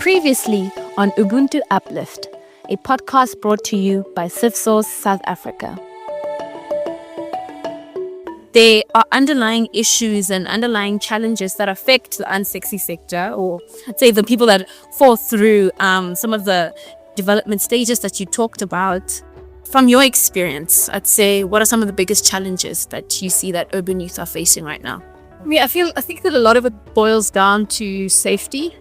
Previously on Ubuntu Uplift, a podcast brought to you by CivSource South Africa. There are underlying issues and underlying challenges that affect the unsexy sector, or say the people that fall through some of the development stages that you talked about. From your experience, I'd say, what are some of the biggest challenges that you see that urban youth are facing right now? I think that a lot of it boils down to safety.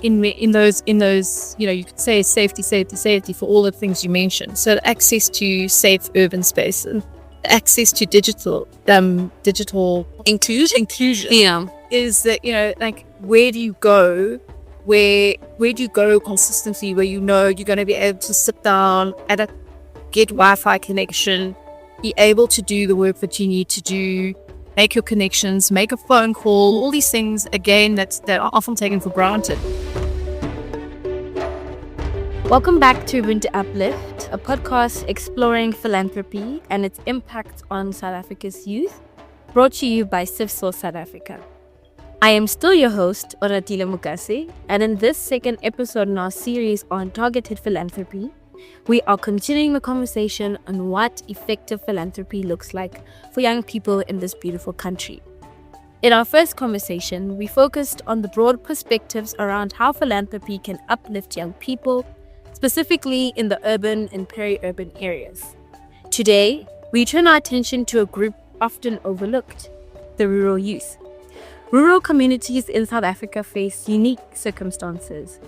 In those, you could say safety for all the things you mentioned. So access to safe urban spaces, access to digital inclusion. Yeah, Is that where do you go? Where do you go consistently? Where you're going to be able to sit down at get Wi-Fi connection, be able to do the work that you need to do, make your connections, make a phone call, all these things, again, that are often taken for granted. Welcome back to Ubuntu Uplift, a podcast exploring philanthropy and its impact on South Africa's youth, brought to you by CivSource South Africa. I am still your host, Oratile Mokase, and in this second episode in our series on targeted philanthropy, we are continuing the conversation on what effective philanthropy looks like for young people in this beautiful country. In our first conversation, we focused on the broad perspectives around how philanthropy can uplift young people, specifically in the urban and peri-urban areas. Today, we turn our attention to a group often overlooked, the rural youth. Rural communities in South Africa face unique circumstances.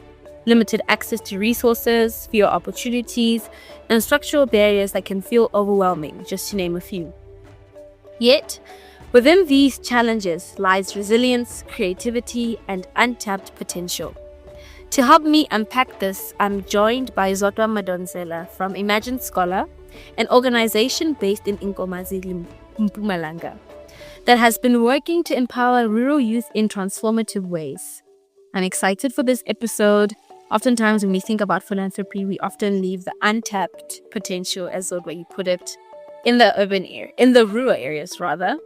Limited access to resources, fewer opportunities, and structural barriers that can feel overwhelming, just to name a few. Yet, within these challenges lies resilience, creativity, and untapped potential. To help me unpack this, I'm joined by Zodwa Madonsela from Imagine Scholar, an organization based in Nkomazi, Mpumalanga, that has been working to empower rural youth in transformative ways. I'm excited for this episode. Oftentimes when we think about philanthropy, we often leave the untapped potential, as Zodwa you put it, in the rural areas rather.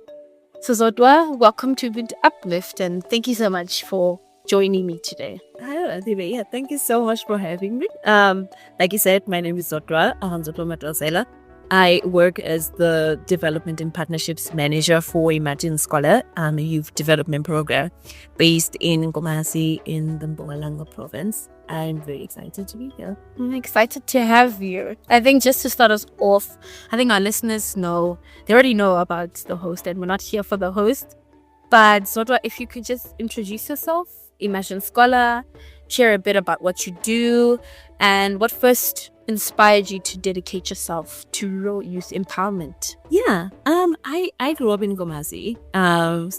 So Zodwa, welcome to Ubuntu Uplift, and thank you so much for joining me today. Hi, yeah, thank you so much for having me. Like you said, my name is Zodwa Madonsela. I work as the Development and Partnerships Manager for Imagine Scholar, a youth development program based in Nkomazi in the Mpumalanga province. I'm very excited to be here. I'm excited to have you. I think just to start us off, I think our listeners they already know about the host, and we're not here for the host. But Zodwa, if you could just introduce yourself, Imagine Scholar, share a bit about what you do, and what first inspired you to dedicate yourself to rural youth empowerment. Yeah, I grew up in Nkomazi.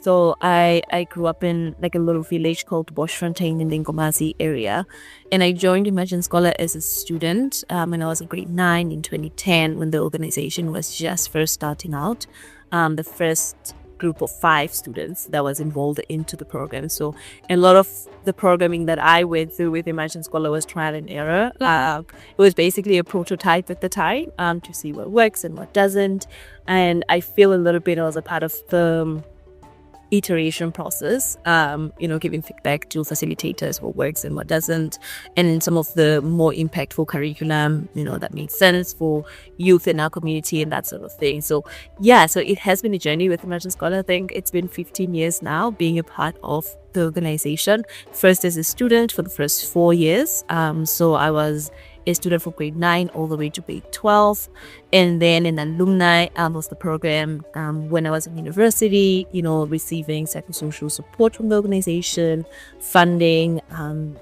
So I grew up in like a little village called Boschfontein in the Nkomazi area, and I joined Imagine Scholar as a student when I was in grade 9 in 2010, when the organization was just first starting out. The first group of 5 students that was involved into the program. So a lot of the programming that I went through with Imagine Scholar was trial and error. It was basically a prototype at the time to see what works and what doesn't. And I feel a little bit I was a part of the iteration process, giving feedback to facilitators what works and what doesn't, and in some of the more impactful curriculum, that makes sense for youth in our community and that sort of thing. So it has been a journey with Imagine Scholar. I think it's been 15 years now being a part of the organization. First as a student for the first 4 years. So I was a student from grade 9 all the way to grade 12, and then an alumni was the program when I was in university, receiving psychosocial support from the organization, funding,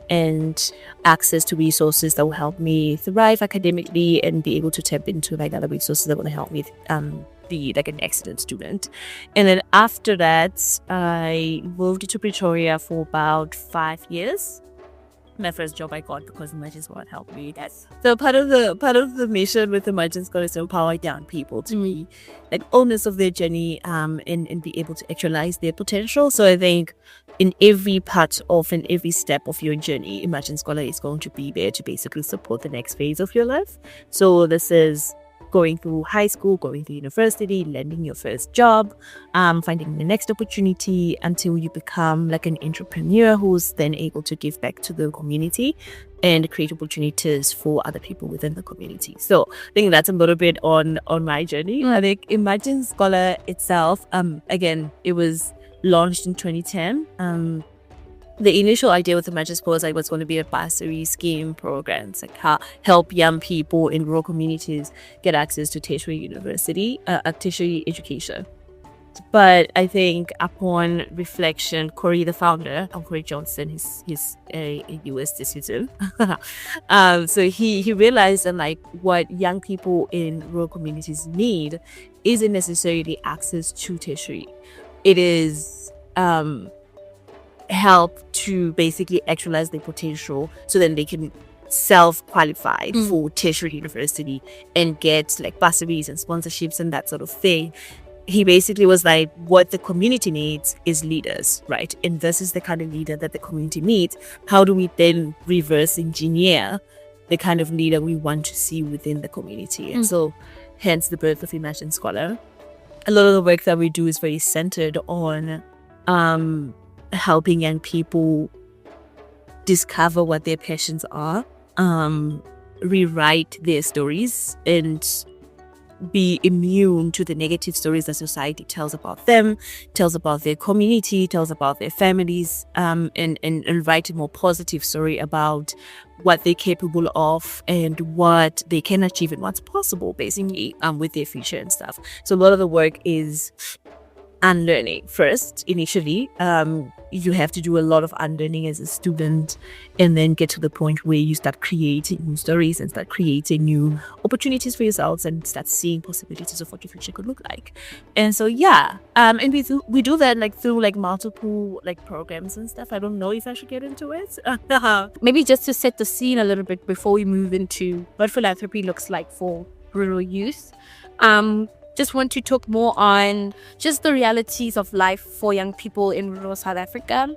and access to resources that will help me thrive academically and be able to tap into like other resources that will help me be like an excellent student. And then after that, I moved to Pretoria for about 5 years. My first job I got because Imagine Scholar helped me. That's so part of the mission with Imagine Scholar is to empower young people to be like owners of their journey and be able to actualize their potential. So I think in every part of and every step of your journey, Imagine Scholar is going to be there to basically support the next phase of your life. So this is going through high school, going through university, landing your first job, finding the next opportunity until you become like an entrepreneur who's then able to give back to the community and create opportunities for other people within the community. So I think that's a little bit on my journey. I think Imagine Scholar itself, again, it was launched in 2010. The initial idea with Imagine Scholar was going to be a bursary scheme program, like help young people in rural communities get access to tertiary university, tertiary education. But I think upon reflection, Corey, the founder, Corey Johnson, he's a US citizen. So he realized that like what young people in rural communities need isn't necessarily access to tertiary. It is help to basically actualize their potential so then they can self-qualify for tertiary university and get like bursaries and sponsorships and that sort of thing. He basically was like, what the community needs is leaders, right? And this is the kind of leader that the community needs. How do we then reverse engineer the kind of leader we want to see within the community? And so hence the birth of Imagine Scholar. A lot of the work that we do is very centered on helping young people discover what their passions are, rewrite their stories, and be immune to the negative stories that society tells about them, tells about their community, tells about their families, and write a more positive story about what they're capable of and what they can achieve and what's possible, basically, with their future and stuff. So a lot of the work is unlearning first. Initially, you have to do a lot of unlearning as a student and then get to the point where you start creating new stories and start creating new opportunities for yourselves and start seeing possibilities of what your future could look like. And so and we do that like through like multiple like programs and stuff. I don't know if I should get into it. Maybe just to set the scene a little bit before we move into what philanthropy looks like for rural youth. Just want to talk more on just the realities of life for young people in rural South Africa.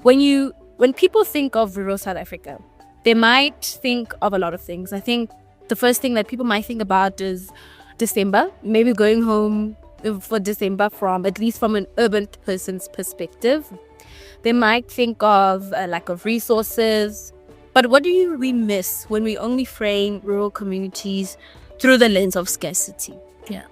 When people think of rural South Africa, they might think of a lot of things. I think the first thing that people might think about is December, maybe going home for December at least from an urban person's perspective. They might think of a lack of resources. But what do we miss when we only frame rural communities through the lens of scarcity? Yeah.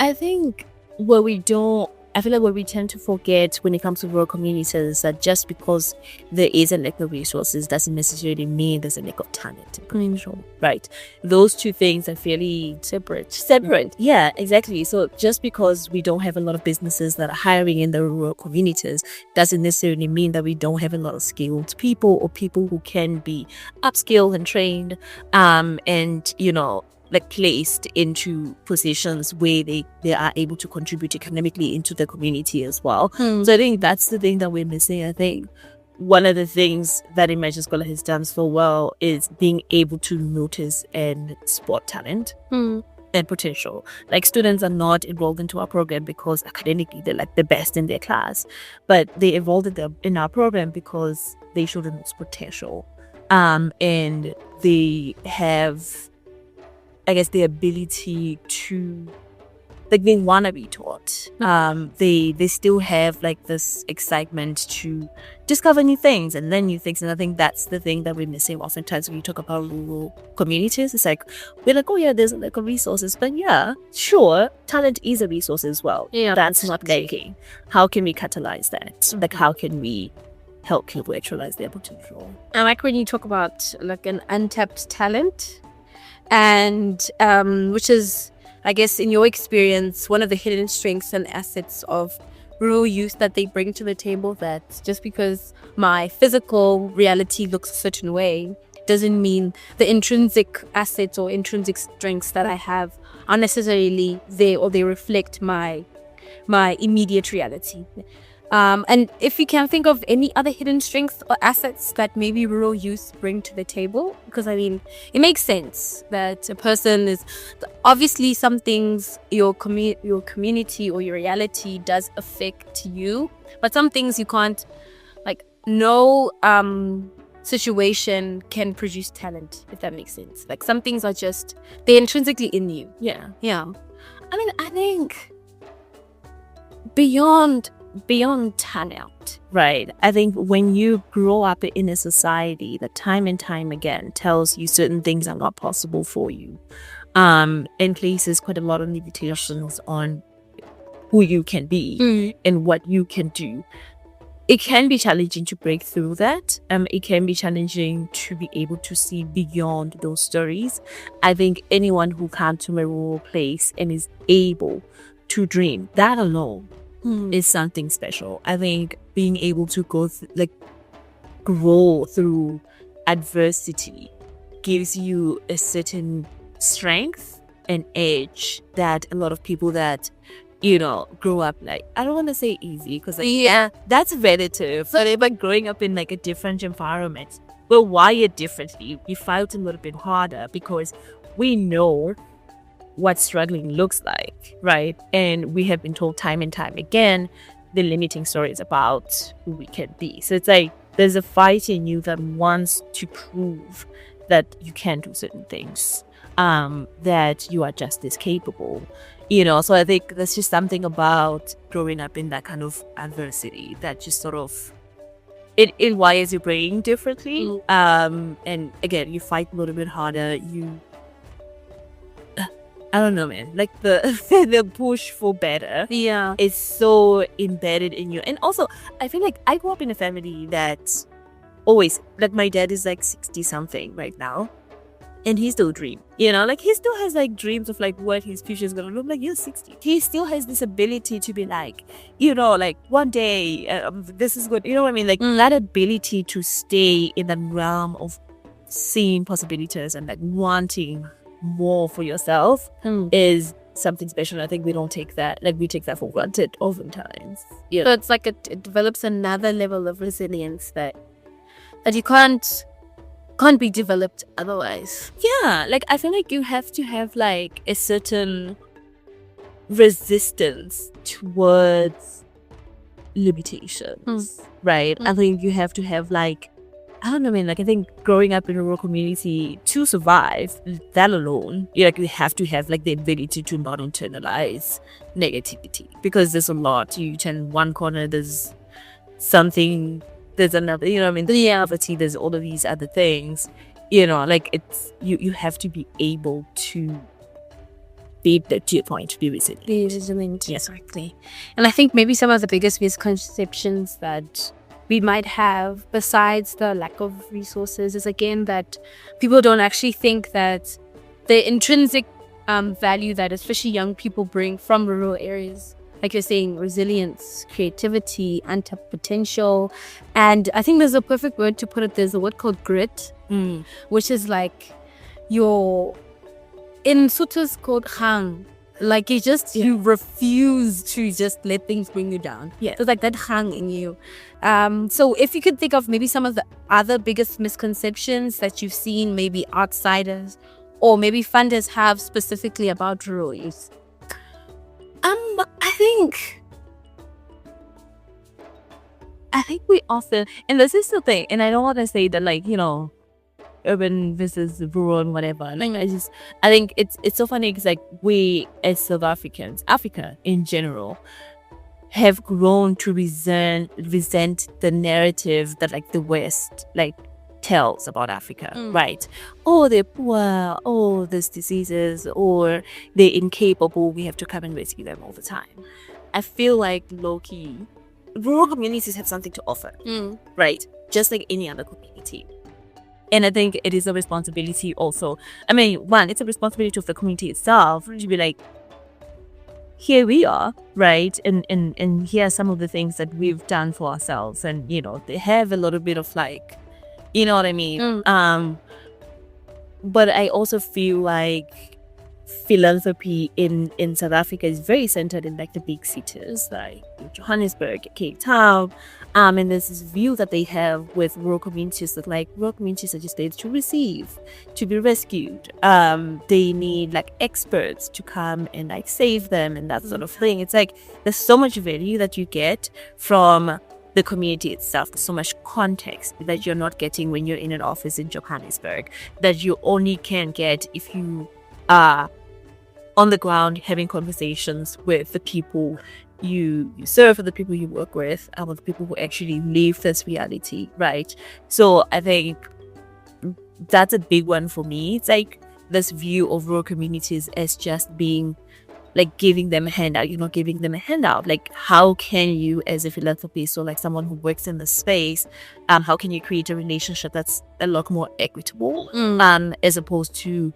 I think what we tend to forget when it comes to rural communities is that just because there is a lack of resources doesn't necessarily mean there's a lack of talent and potential, right? Those two things are fairly separate. Yeah, exactly. So just because we don't have a lot of businesses that are hiring in the rural communities doesn't necessarily mean that we don't have a lot of skilled people or people who can be upskilled and trained, and like placed into positions where they are able to contribute economically into the community as well. So I think that's the thing that we're missing. I think one of the things that Imagine Scholar has done so well is being able to notice and spot talent and potential. Like students are not enrolled into our program because academically they're like the best in their class, but they enrolled in our program because they showed the most potential, and they have, I guess, the ability to, like, they want to be taught. They still have like this excitement to discover new things and learn new things. And I think that's the thing that we're missing oftentimes when you talk about rural communities. It's like, we're like, oh yeah, there's like resources, but yeah, sure, talent is a resource as well. Yeah, that's not lacking. How can we catalyze that? Like, how can we help people actualize their potential? I like when you talk about like an untapped talent. And which is, I guess, in your experience, one of the hidden strengths and assets of rural youth that they bring to the table, that just because my physical reality looks a certain way doesn't mean the intrinsic assets or intrinsic strengths that I have are necessarily there or they reflect my immediate reality. And if you can think of any other hidden strengths or assets that maybe rural youth bring to the table, because I mean, it makes sense that a person is, obviously some things, your community or your reality does affect you, but some things you can't, like, no situation can produce talent, if that makes sense. Like some things are just, they're intrinsically in you. Yeah. Yeah. I mean, I think beyond talent, right? I think when you grow up in a society that time and time again tells you certain things are not possible for you, and places quite a lot of limitations on who you can be and what you can do, it can be challenging to break through that. It can be challenging to be able to see beyond those stories. I think anyone who comes from a rural place and is able to dream, that alone is something special. I think being able to grow through adversity gives you a certain strength and edge that a lot of people that grow up, like, I don't want to say easy, because that's relative. So but growing up in like a different environment, we're wired differently. We fight a little bit harder because we know what struggling looks like, right? And we have been told time and time again the limiting stories about who we can be. So it's like there's a fight in you that wants to prove that you can do certain things, that you are just as capable. So I think there's just something about growing up in that kind of adversity that just sort of it wires your brain differently. And again, you fight a little bit harder. I don't know, man. Like the the push for better, is so embedded in you. And also, I feel like I grew up in a family that always, like, my dad is like 60 something right now. And he still dreams, like he still has like dreams of like what his future is going to look like. You're 60. He still has this ability to be like, like one day this is good. You know what I mean? Like that ability to stay in the realm of seeing possibilities and like wanting more for yourself is something special. I think we don't take that, like we take that for granted oftentimes. So it's like it develops another level of resilience that you can't be developed otherwise. Yeah, like I feel like you have to have like a certain resistance towards limitations, right? I think you have to have like, I don't know, man, like I think growing up in a rural community to survive, that alone, you have to have like the ability to not internalize negativity, because there's a lot. You turn one corner, there's something, there's another, poverty, there's all of these other things, like it's, you have to be able to be, to your point, to be resilient. Be resilient, yes, exactly. And I think maybe some of the biggest misconceptions that we might have, besides the lack of resources, is again that people don't actually think that the intrinsic value that especially young people bring from rural areas, like you're saying, resilience, creativity, untapped potential. And I think there's a perfect word to put it. There's a word called grit, which is like in Sotho it's called hang. Like you refuse to just let things bring you down. Yeah. So it's like that hang in you. So if you could think of maybe some of the other biggest misconceptions that you've seen, maybe outsiders or maybe funders have specifically about rural youth. I think we often, and this is the thing, and I don't want to say that like, urban versus rural and whatever. I think it's so funny because like we as South Africans, Africa in general, have grown to resent the narrative that like the West like tells about Africa, right? Oh, they're poor, oh, there's diseases, or they're incapable, we have to come and rescue them all the time. I feel like low-key, rural communities have something to offer, right? Just like any other community. And I think it is a responsibility also. I mean, one, it's a responsibility of the community itself to be like, here we are, right? And here are some of the things that we've done for ourselves. And, they have a little bit of like, you know what I mean? But I also feel like philanthropy in South Africa is very centered in like the big cities like Johannesburg, Cape Town. And there's this view that they have with rural communities that like rural communities are just there to receive, to be rescued. They need like experts to come and like save them and that sort of thing. It's like there's so much value that you get from the community itself. There's so much context that you're not getting when you're in an office in Johannesburg, that you only can get if you are on the ground having conversations with the people you serve, with the people you work with, and with the people who actually live this reality, right? So I think that's a big one for me. It's like this view of rural communities as just being like giving them a handout. You're not giving them a handout. Like, how can you, as a philanthropist or like someone who works in the space, how can you create a relationship that's a lot more equitable, as opposed to,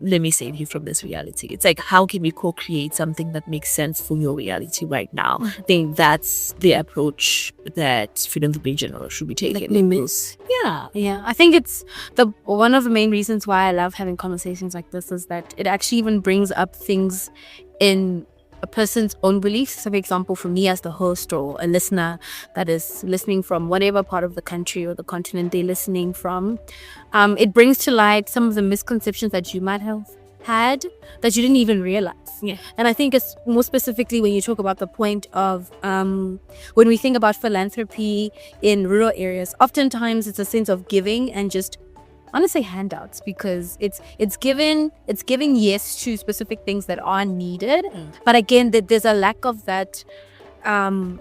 let me save you from this reality. It's like, how can we co-create something that makes sense for your reality right now? I think that's the approach that philanthropy in general should be taking. Yeah. I think it's one of the main reasons why I love having conversations like this is that it actually even brings up things in a person's own beliefs. So, for example, for me as the host or a listener that is listening from whatever part of the country or the continent they're listening from, it brings to light some of the misconceptions that you might have had that you didn't even realize. Yeah. And I think it's more specifically when you talk about the point of when we think about philanthropy in rural areas, oftentimes it's a sense of giving and just, I want to say handouts, because it's giving yes to specific things that are needed, but again there's a lack of that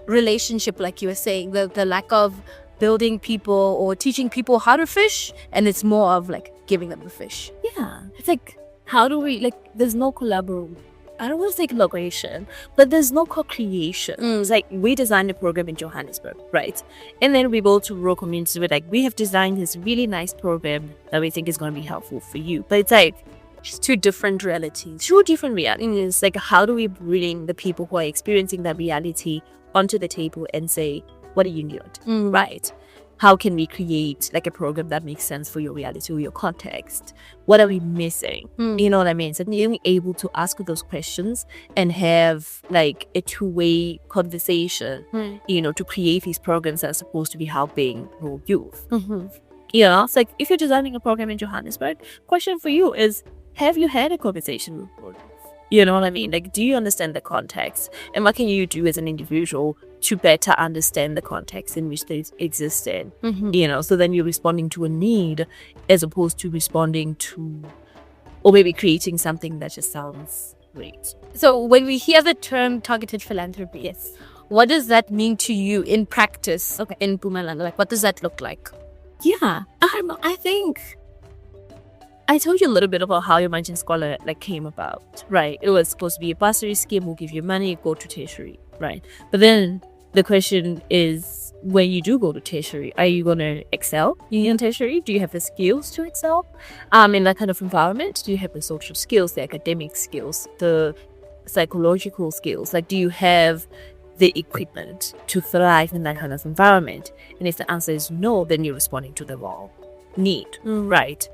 relationship, like you were saying, the lack of building people or teaching people how to fish, and it's more of like giving them the fish. It's like, how do we, like, there's no collaboration. I don't want to say collaboration, but there's no co-creation. It's like, we designed a program in Johannesburg, right? And then we go to rural communities where, like, we have designed this really nice program that we think is going to be helpful for you. But it's like, Just two different realities. two different realities. It's like, how do we bring the people who are experiencing that reality onto the table and say, what do you need? Right? How can we create like a program that makes sense for your reality or your context? What are we missing? You know what I mean? So being able to ask those questions and have like a two-way conversation, to create these programs that are supposed to be helping rural youth. It's like, if you're designing a program in Johannesburg, question for you is, have you had a conversation with rural youth? You know what I mean? Like, do you understand the context? And what can you do as an individual to better understand the context in which they exist in? So then you're responding to a need as opposed to responding to, or maybe creating something that just sounds great. So when we hear the term targeted philanthropy, what does that mean to you in practice? In Mpumalanga, like, what does that look like? I think I told you a little bit about how Imagine Scholar came about, right? It was supposed to be a bursary scheme. We'll give you money, go to tertiary, right? But then the question is, when you do go to tertiary, are you going to excel in tertiary? Do you have the skills to excel in that kind of environment? Do you have the social skills, the academic skills, the psychological skills? Like, do you have the equipment to thrive in that kind of environment? And if the answer is no, then you're responding to the wrong need, right?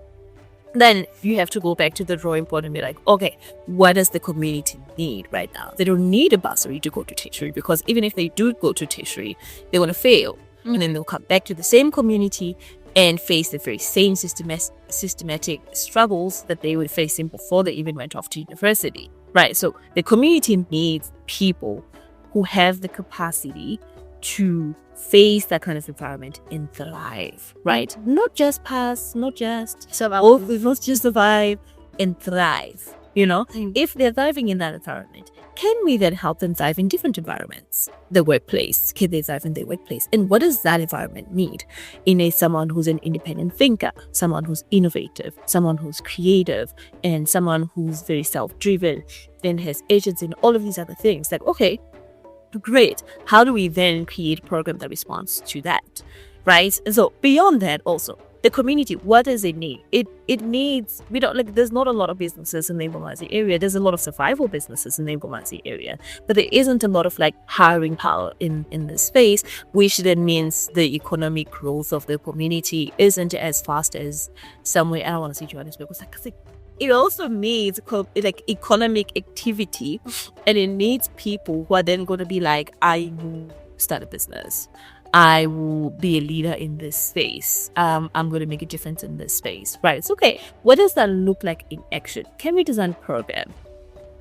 Then you have to go back to the drawing board and be like, okay, what does the community need right now? They don't need a bursary to go to tertiary, because even if they do go to tertiary, they're going to fail. And then they'll come back to the same community and face the very same systematic struggles that they were facing before they even went off to university, right? So the community needs people who have the capacity to face that kind of environment and thrive, right? Not just pass, not just survive, not just survive, and thrive. If they're thriving in that environment, can we then help them thrive in different environments? The workplace, can they thrive in their workplace? And what does that environment need? Someone who's an independent thinker, someone who's innovative, someone who's creative, and someone who's very self-driven, then has agency and all of these other things. Like, okay, great. How do we then create a program that responds to that, right? And so beyond that, also the community, what does it need? It needs, there's not a lot of businesses in the Nkomazi area. There's a lot of survival businesses in the Nkomazi area, but there isn't a lot of hiring power in this space, which then means the economic growth of the community isn't as fast as somewhere. I don't want to say Johannesburg, because it also needs economic activity, and it needs people who are then going to be like, I will start a business. I will be a leader in this space. I'm going to make a difference in this space, right? It's okay. What does that look like in action? Can we design a program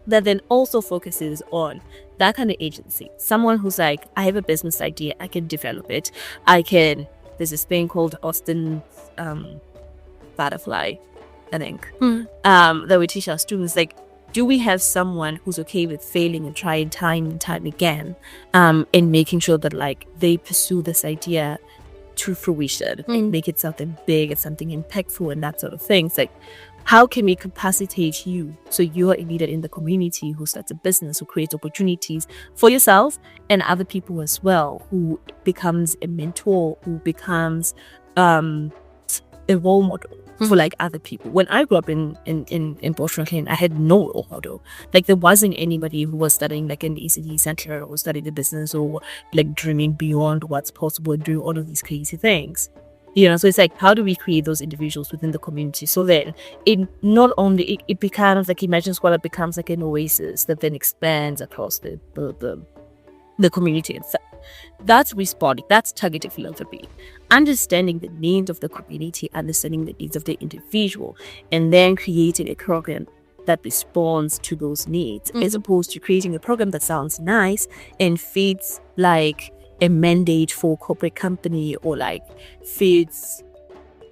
that then also focuses on that kind of agency. Someone who's like, I have a business idea, I can develop it. There's this thing called Austin's butterfly, I think, that we teach our students, like, do we have someone who's okay with failing and trying time and time again, and making sure that like they pursue this idea to fruition, make it something big and something impactful and that sort of thing. It's like, how can we capacitate you so you're a leader in the community who starts a business, who creates opportunities for yourself and other people as well, who becomes a mentor, who becomes a role model for like other people. When I grew up in Boschfontein, I had no role model. Like there wasn't anybody who was studying like an ECD center or studying the business or like dreaming beyond what's possible and doing all of these crazy things. You know, so it's like, how do we create those individuals within the community so that it not only it becomes like Imagine Scholar becomes like an oasis that then expands across the community itself. That's responding, that's targeted philanthropy. Understanding the needs of the community, understanding the needs of the individual, and then creating a program that responds to those needs, as opposed to creating a program that sounds nice and fits like a mandate for a corporate company or like fits,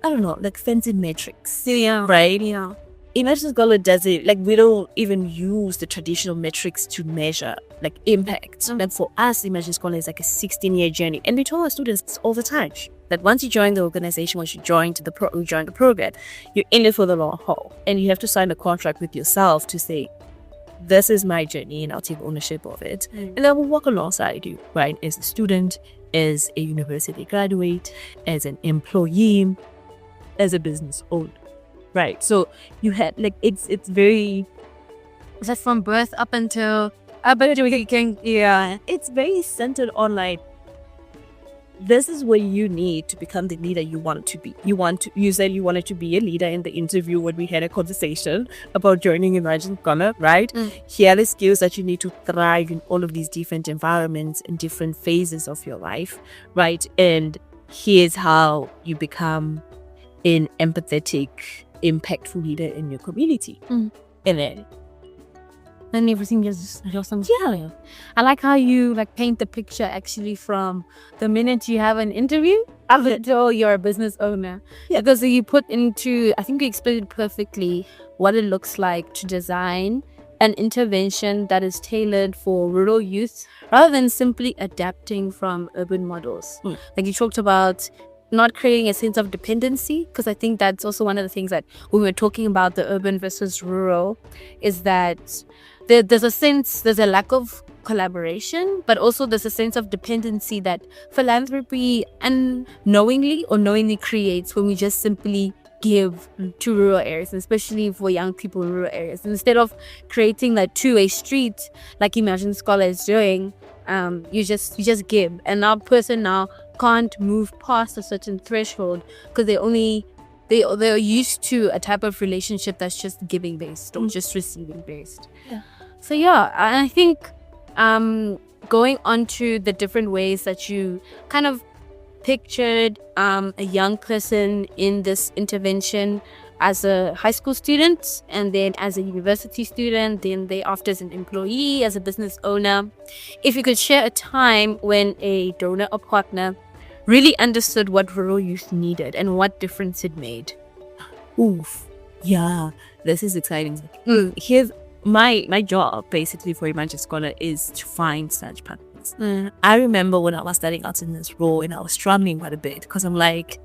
I don't know, like fancy metrics. Yeah. Right? Yeah. Imagine Scholar does it like we don't even use the traditional metrics to measure like impact. And for us, Imagine Scholar is like a 16-year journey, and we tell our students all the time that once you join the organization, once you join the program, you're in it for the long haul, and you have to sign a contract with yourself to say, this is my journey and I'll take ownership of it, and I will walk alongside you, right? As a student, as a university graduate, as an employee, as a business owner. Right. So you had like it's very, Is that from birth up until yeah, it's very centered on like, this is what you need to become the leader you want to be. You said you wanted to be a leader in the interview when we had a conversation about joining Imagine Scholar, right? Here are the skills that you need to thrive in all of these different environments and different phases of your life, right? And here's how you become an empathetic, impactful leader in your community. And then everything is just yeah. I like how you like paint the picture actually from the minute you have an interview up until you're a business owner. Yeah. Because you put into, I think you explained it perfectly what it looks like to design an intervention that is tailored for rural youth rather than simply adapting from urban models. Like you talked about not creating a sense of dependency, because I think that's also one of the things that when we're talking about the urban versus rural is that there's a lack of collaboration, but also there's a sense of dependency that philanthropy unknowingly creates when we just simply give to rural areas, and especially for young people in rural areas. And instead of creating that two-way street like Imagine Scholar is doing, you just give, and our person now can't move past a certain threshold because they're used to a type of relationship that's just giving based or just receiving based. So yeah, I think going on to the different ways that you kind of pictured a young person in this intervention as a high school student, and then as a university student, then thereafter as an employee, as a business owner. If you could share a time when a donor or partner really understood what rural youth needed and what difference it made. Oof. Yeah, this is exciting. Here's my job basically for Imagine Scholar is to find such partners. I remember when I was starting out in this role and I was struggling quite a bit because I'm like,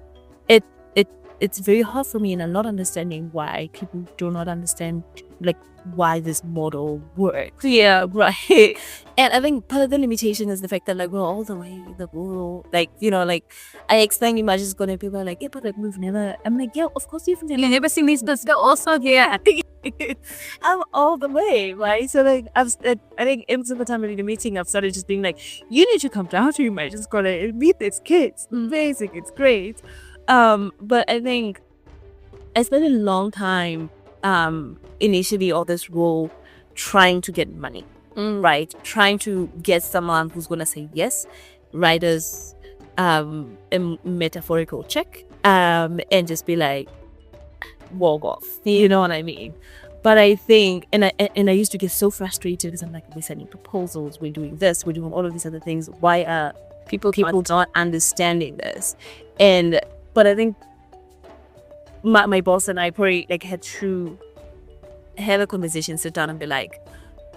it's very hard for me, and I'm not understanding why people do not understand like why this model works. Yeah, right. And I think part of the limitation is the fact that like we're all the way in the rural, like, you know, like I explain Imagine Scholar, people are like, yeah, but like we've never. I'm like, yeah, of course you've never seen these, but they're also here. I'm all the way, right? So like I think in the time of the meeting, I've started just being like, you need to come down to Imagine Scholar and meet these kids. It's amazing, it's great. But I think I spent a long time initially on this role trying to get money, right? Trying to get someone who's gonna say yes, write us a metaphorical check, and just be like, walk off. You know what I mean? But I think, and I used to get so frustrated because I'm like, we're sending proposals, we're doing this, we're doing all of these other things. Why are people not understanding this? But I think my boss and I probably like had to have a conversation, sit down and be like,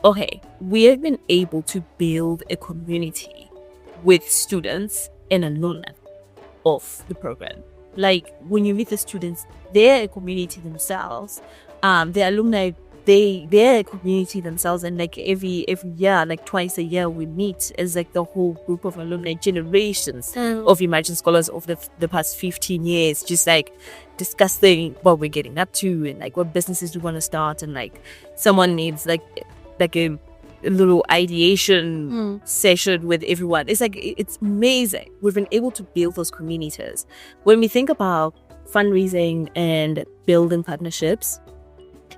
okay, we have been able to build a community with students and alumni of the program. Like when you meet the students, they're a community themselves. The alumni, they're a community themselves, and like every year, like twice a year, we meet as like the whole group of alumni, generations of Imagine Scholars of the past 15 years, just like discussing what we're getting up to and like what businesses we want to start, and like someone needs like a little ideation session with everyone. It's like it's amazing. We've been able to build those communities. When we think about fundraising and building partnerships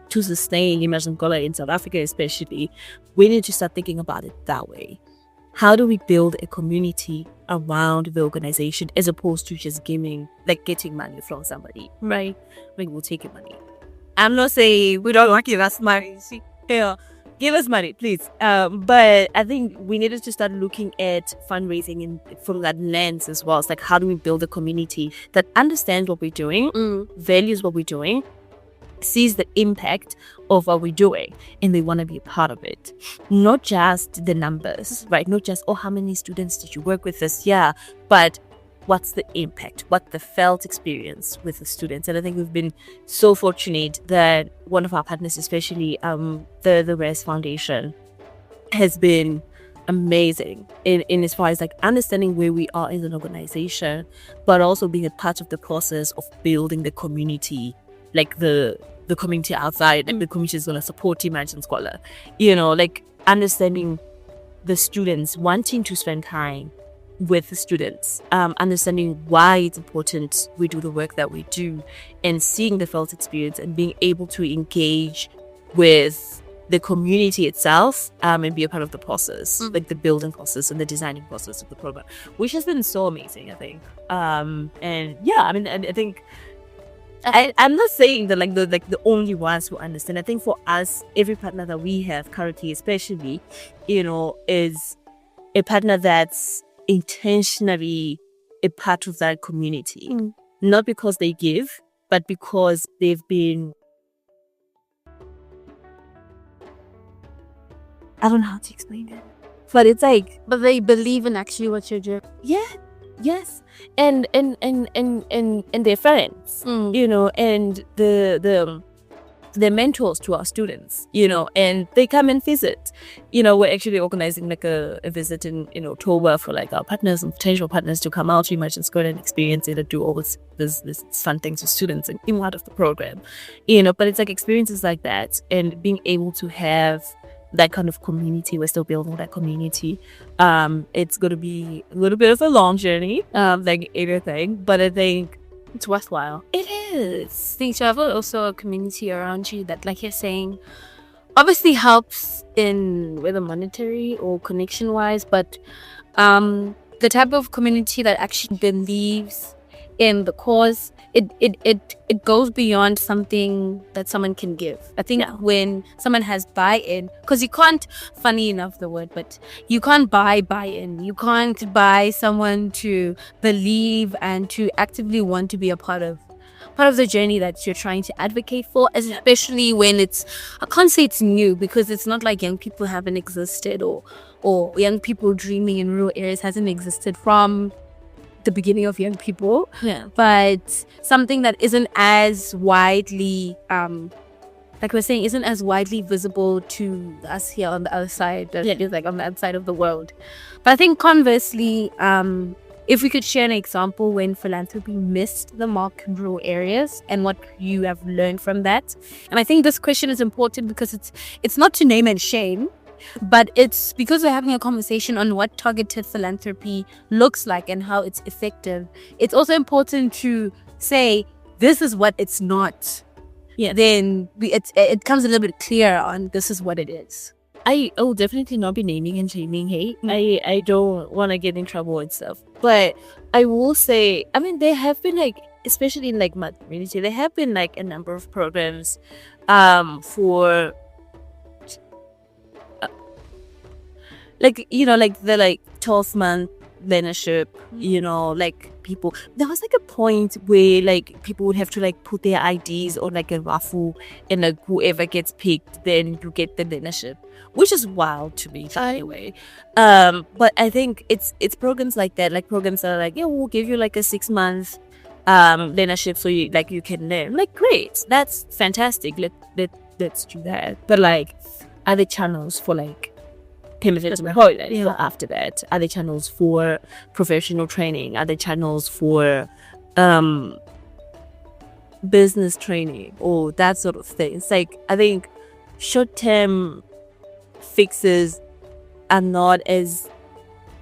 to sustain Imagine Scholar in South Africa especially, we need to start thinking about it that way. How do we build a community around the organization as opposed to just getting money from somebody, right? Like, we'll take your money. I'm not saying we don't want to give us money. Yeah, give us money, please. But I think we needed to start looking at fundraising from that lens as well. It's like, how do we build a community that understands what we're doing, values what we're doing, sees the impact of what we're doing, and they want to be a part of it. Not just the numbers, right? Not just, oh, how many students did you work with this year? But what's the impact? What the felt experience with the students? And I think we've been so fortunate that one of our partners, especially the RES Foundation, has been amazing in as far as like understanding where we are as an organization, but also being a part of the process of building the community, like the community outside, like the community is going to support Imagine Scholar, like understanding the students, wanting to spend time with the students, understanding why it's important we do the work that we do, and seeing the felt experience and being able to engage with the community itself, and be a part of the process, like the building process and the designing process of the program, which has been so amazing, I think. And yeah, I mean, I think I'm not saying that the only ones who understand. I think for us, every partner that we have currently, especially, is a partner that's intentionally a part of that community, not because they give, but because they've been. I don't know how to explain it, but it's like, but they believe in actually what you're doing. Yeah. Yes, and their friends, and the mentors to our students, and they come and visit. We're actually organizing like a visit in October for like our partners and potential partners to come out to Imagine School and experience it and do all this fun things with students and in part of the program, But it's like experiences like that and being able to have that kind of community. We're still building that community. It's going to be a little bit of a long journey, like everything, but I think it's worthwhile. It is. I think to have also a community around you that, like you're saying, obviously helps in whether monetary or connection wise, but the type of community that actually believes in the cause, it goes beyond something that someone can give. I think when someone has buy-in, because you can't, funny enough the word, but you can't buy buy-in. You can't buy someone to believe and to actively want to be a part of the journey that you're trying to advocate for, especially when I can't say it's new, because it's not like young people haven't existed or young people dreaming in rural areas hasn't existed from the beginning of young people, but something that isn't as widely like we're saying, isn't as widely visible to us here on the other side, is like on the other side of the world. But I think conversely, if we could share an example when philanthropy missed the mark in rural areas and what you have learned from that. And I think this question is important because it's not to name and shame, but it's because we're having a conversation on what targeted philanthropy looks like and how it's effective. It's also important to say, this is what it's not. Yeah. Then it comes a little bit clearer on this is what it is. I will definitely not be naming and shaming, hey? I don't want to get in trouble and stuff. But I will say, I mean, there have been like, especially in like my community, there have been like a number of programs for like, you know, like the like 12-month learnership, you know, like people, there was like a point where like people would have to like put their IDs on like a raffle, and like whoever gets picked, then you get the learnership, which is wild to me anyway. But I think it's programs like that, like programs that are like, yeah, we'll give you like a 6-month learnership so you like you can learn. Like, great, that's fantastic. Let's do that. But like, are there channels for like after that? Are there channels for professional training? Are there channels for business training or that sort of thing? It's like, I think short-term fixes are not as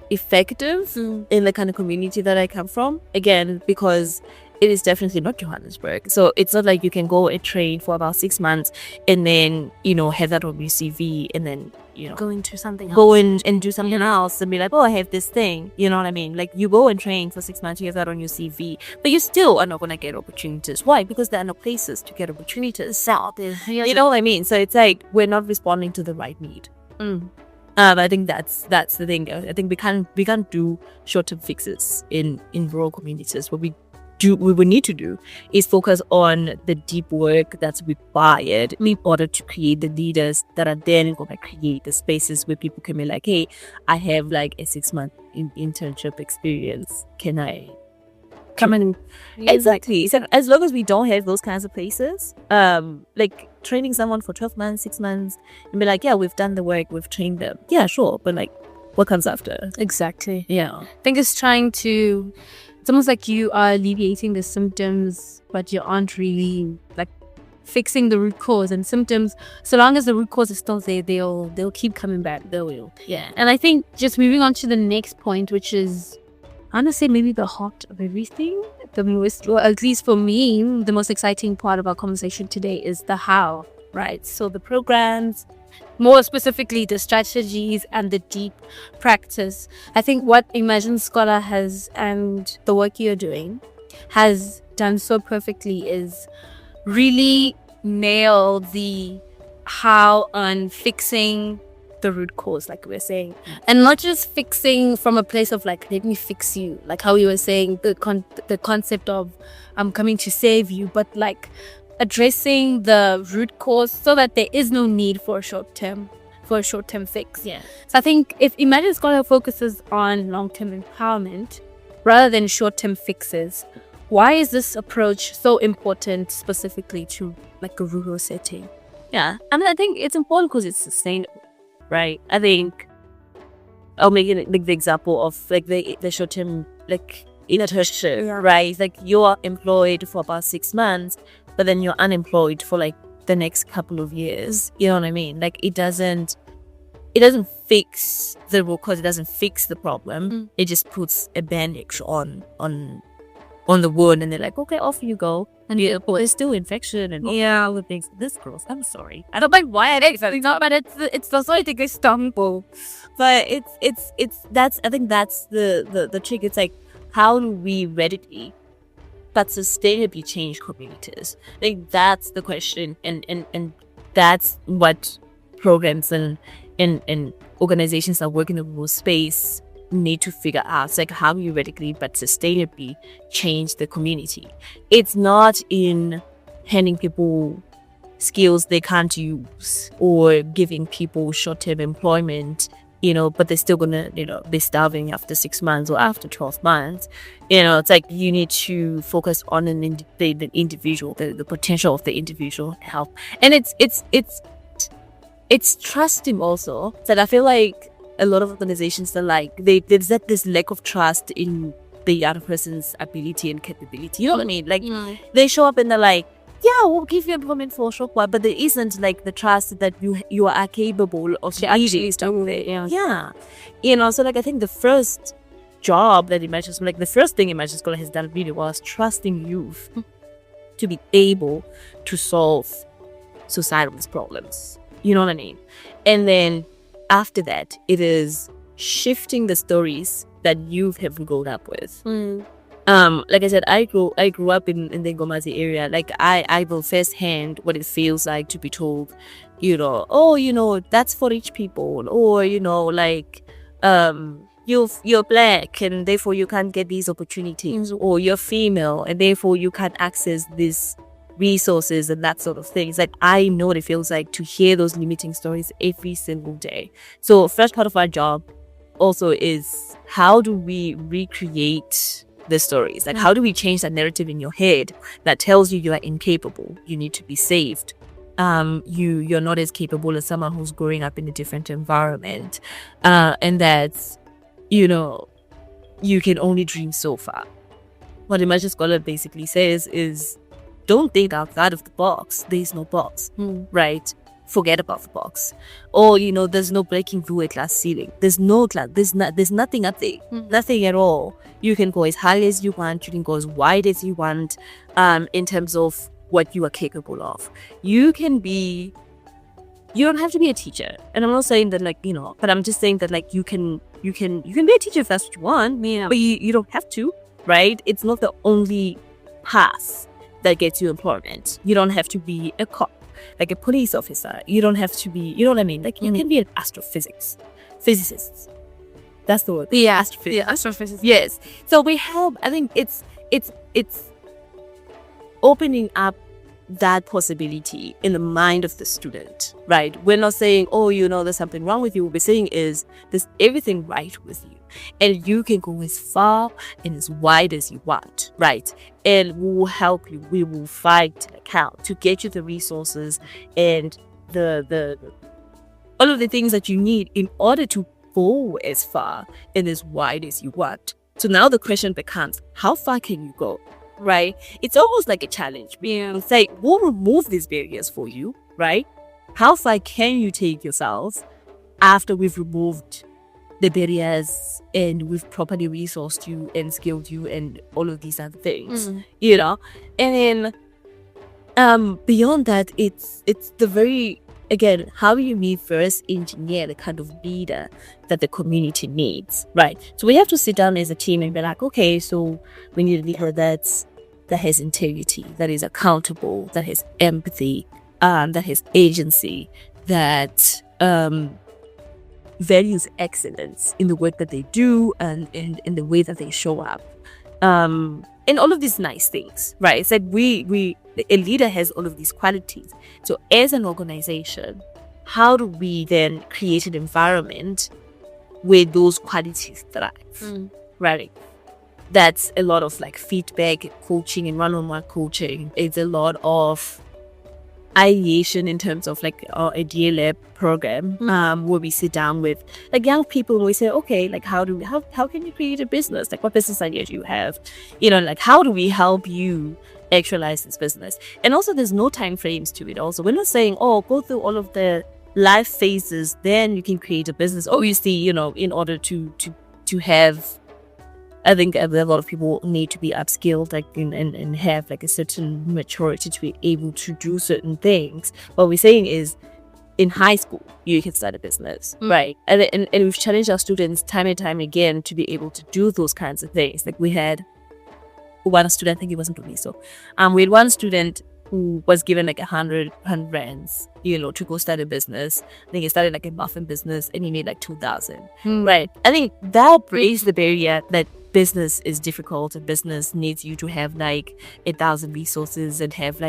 effective in the kind of community that I come from, again, because it is definitely not Johannesburg. So it's not like you can go and train for about 6 months and then, you know, have that on your CV and then, you know, Go into something else. go in and do something else and be like, oh, I have this thing. You know what I mean? Like, you go and train for 6 months, you have that on your CV, but you still are not going to get opportunities. Why? Because there are no places to get opportunities out there. You know what I mean? So it's like, we're not responding to the right need. I think that's the thing. I think we can't do short-term fixes in rural communities. What we need to do is focus on the deep work that's required in order to create the leaders that are then going to create the spaces where people can be like, hey, I have like a 6-month internship experience. Can I come in? Exactly. So as long as we don't have those kinds of places, like training someone for 12 months, 6 months, and be like, yeah, we've done the work, we've trained them. Yeah, sure. But like, what comes after? Exactly. Yeah. I think it's almost like you are alleviating the symptoms, but you aren't really like fixing the root cause. And symptoms, so long as the root cause is still there, they'll keep coming back. They will. Yeah. And I think just moving on to the next point, which is, I want to say maybe the heart of everything, the most, or at least for me, the most exciting part of our conversation today is the how, right? So the programs, more specifically the strategies and the deep practice. I think what Imagine Scholar has, and the work you're doing, has done so perfectly is really nail the how on fixing the root cause, like we're saying, and not just fixing from a place of like, let me fix you, like how we were saying, the concept of I'm coming to save you, but like addressing the root cause so that there is no need for a short-term fix. Yeah. So I think if Imagine Scholar focuses on long-term empowerment rather than short-term fixes, why is this approach so important specifically to like a rural setting? Yeah. I mean, I think it's important because it's sustainable, right? I think I'll make it like the example of like the short-term like internship, right? Like, you're employed for about 6 months, but then you're unemployed for like the next couple of years. You know what I mean? Like, it doesn't fix the root cause. It doesn't fix the problem. It just puts a bandage on the wound, and they're like, okay, off you go. And there's still infection and all the things. This gross. I'm sorry. I don't mind why I did something, but it's also, I think, a stumble. But I think that's the trick. It's like, how do we radically but sustainably change communities? I think that's the question, and that's what programs and organizations that work in the rural space need to figure out. It's like, how do you radically but sustainably change the community? It's not in handing people skills they can't use or giving people short-term employment, but they're still gonna, be starving after 6 months or after 12 months. It's like, you need to focus on the individual, the potential of the individual help. And it's trusting also, that I feel like a lot of organizations are like, there's this lack of trust in the other person's ability and capability. You know what I mean? Like, they show up and they're like, yeah, we'll give you employment for a short while, but there isn't like the trust that you are capable of actually done it. Yeah. So like, I think the first job that the first thing Imagine Scholar has done really well is trusting youth to be able to solve societal problems. You know what I mean? And then after that, it is shifting the stories that youth have grown up with like I said, I grew up in the Nkomazi area. Like I will firsthand what it feels like to be told, oh, that's for rich people, or like you're black and therefore you can't get these opportunities, or you're female and therefore you can't access these resources and that sort of things. Like I know what it feels like to hear those limiting stories every single day. So first part of our job also is, how do we recreate the stories? Like how do we change that narrative in your head that tells you are incapable, you need to be saved, you're not as capable as someone who's growing up in a different environment, and that you can only dream so far. What Imagine Scholar basically says is, don't think outside of the box. There's no box, right? Forget about the box. Or there's no breaking through a glass ceiling. There's no glass. There's nothing up there. Nothing at all. You can go as high as you want. You can go as wide as you want. In terms of what you are capable of, you don't have to be a teacher. And I'm not saying that but I'm just saying that you can be a teacher if that's what you want. Yeah. But you don't have to, right? It's not the only path that gets you employment. You don't have to be a cop, like a police officer. You don't have to be, you know what I mean? Like you can be an physicist. That's the word. Yeah, astrophysicist. Yes. So we have, I think it's opening up that possibility in the mind of the student, right? We're not saying, oh, there's something wrong with you. What we're saying is there's everything right with you, and you can go as far and as wide as you want, right? And we will help you. We will fight account to get you the resources and the all of the things that you need in order to go as far and as wide as you want. So now the question becomes, how far can you go? Right? It's almost like a challenge. Being say, we'll remove these barriers for you, right? How far can you take yourself after we've removed the barriers and we've properly resourced you and skilled you and all of these other things, And then beyond that, it's the very, again, how you need first engineer the kind of leader that the community needs, right? So we have to sit down as a team and be like, okay, so we need a leader that has integrity, that is accountable, that has empathy, that has agency, that values excellence in the work that they do and in the way that they show up, and all of these nice things, right? It's like a leader has all of these qualities. So as an organization, how do we then create an environment where those qualities thrive, right? That's a lot of feedback coaching and one-on-one coaching. It's a lot of ideation in terms of our idea lab program, where we sit down with young people and we say, okay, how can you create a business? What business idea do you have? How do we help you actualize this business? And also there's no time frames to it. Also, we're not saying, oh, go through all of the life phases, then you can create a business. Obviously, in order to have, I think a lot of people need to be upskilled, and have a certain maturity to be able to do certain things. What we're saying is, in high school, you can start a business, right? And we've challenged our students time and time again to be able to do those kinds of things. We had one student, I think it wasn't me, so we had one student who was given 100 rands, to go start a business. I think he started a muffin business and he made 2,000, right? I think that breaks the barrier that business is difficult and business needs you to have 1,000 resources and have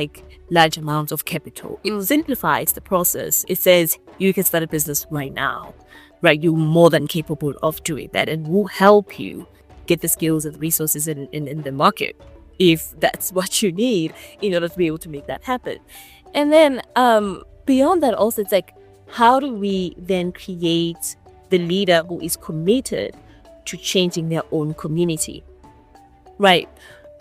large amounts of capital. It simplifies the process. It says you can start a business right now, right? You're more than capable of doing that, and we'll help you get the skills and resources in the market if that's what you need in order to be able to make that happen. And then beyond that, also it's how do we then create the leader who is committed to changing their own community, right?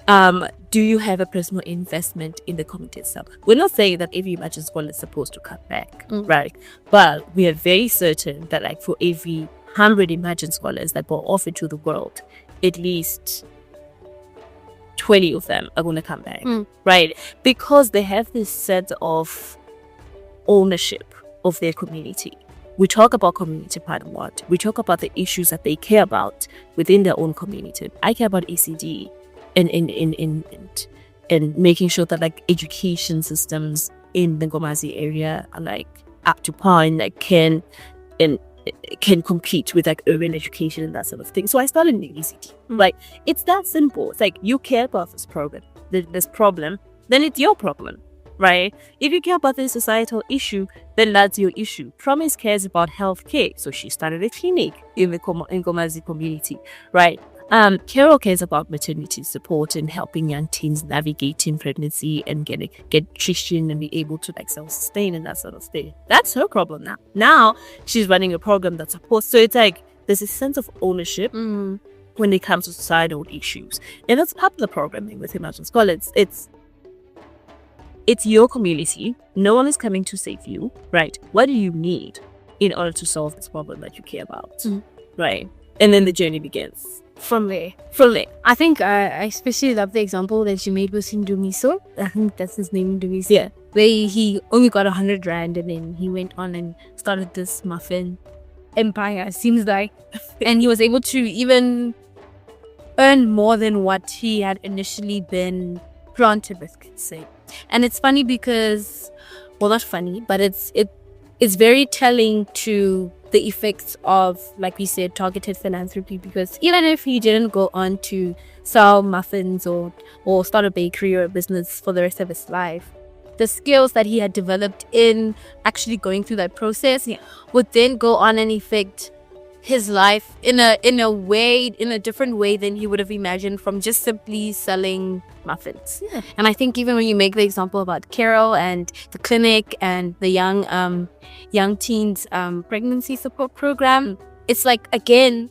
Do you have a personal investment in the community itself? We're not saying that every Imagine Scholar is supposed to cut back, right? But we are very certain that for every 100 Imagine Scholars that were offered to the world, at least 20 of them are going to come back, right? Because they have this sense of ownership of their community. We talk about community part a lot. We talk about the issues that they care about within their own community. I care about ECD. and making sure that like education systems in the Nkomazi area are like up to par and like can compete with like urban education and that sort of thing. So I started in the ECT. Like it's that simple. It's like you care about this problem, then it's your problem, right? If you care about the societal issue, then that's your issue. Promise cares about healthcare, so she started a clinic in the Nkomazi community, right? Carol cares about maternity support and helping young teens navigating pregnancy and get nutrition and be able to like self-sustain and that sort of thing. That's her problem now. Now she's running a program that supports. So it's like there's a sense of ownership when it comes to societal issues, and that's part of the programming with Imagine Scholar. It's your community. No one is coming to save you, right? What do you need in order to solve this problem that you care about, right? And then the journey begins. From there. I think I especially love the example that you made with Ndumiso. I think that's his name, Ndumiso. Yeah. Where he only got 100 rand and then he went on and started this muffin empire, seems like. And he was able to even earn more than what he had initially been granted with, could say. And it's funny because, well, not funny, but it's very telling to the effects of, like we said, targeted philanthropy, because even if he didn't go on to sell muffins or start a bakery or a business for the rest of his life, the skills that he had developed in actually going through that process would then go on and affect his life in a different way than he would have imagined from just simply selling muffins. Yeah. And I think even when you make the example about Carol and the clinic and the young teens pregnancy support program, it's like, again,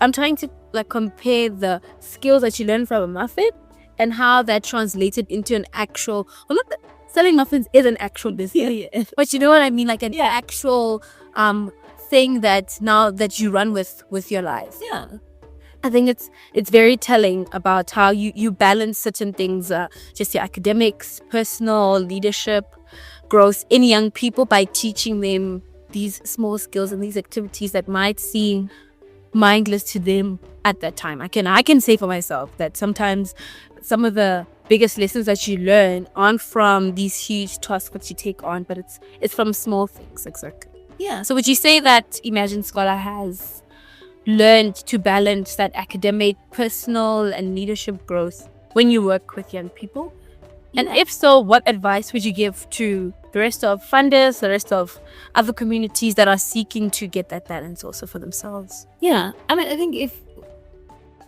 I'm trying to like compare the skills that you learn from a muffin and how that translated into an actual, selling muffins is an actual business, but you know what I mean, like an actual thing that now that you run with your life. I think it's very telling about how you balance certain things, just your academics, personal, leadership, growth in young people by teaching them these small skills and these activities that might seem mindless to them at that time. I can say for myself that sometimes some of the biggest lessons that you learn aren't from these huge tasks that you take on, but it's from small things. Exactly. Yeah. So would you say that Imagine Scholar has learned to balance that academic, personal, and leadership growth when you work with young people? And if so, what advice would you give to the rest of funders, the rest of other communities that are seeking to get that balance also for themselves? Yeah. I mean, I think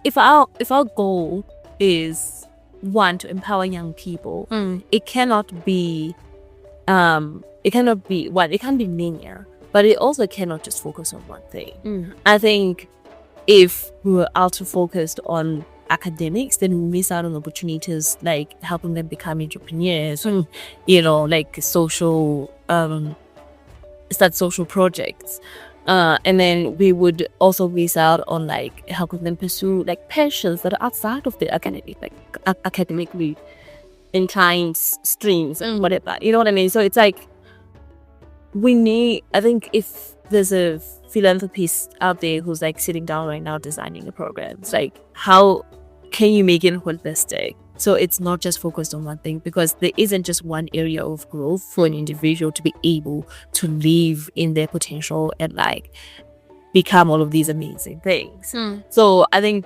if our goal is one, to empower young people, it cannot be it can't be linear. But it also cannot just focus on one thing. I think if we were ultra focused on academics, then we miss out on opportunities like helping them become entrepreneurs, like social, start social projects. And then we would also miss out on like helping them pursue like passions that are outside of the academic, like academically inclined streams and whatever. You know what I mean? So it's like, I think if there's a philanthropist out there who's like sitting down right now designing a program, it's like, how can you make it holistic? So it's not just focused on one thing, because there isn't just one area of growth for an individual to be able to live in their potential and like become all of these amazing things. So I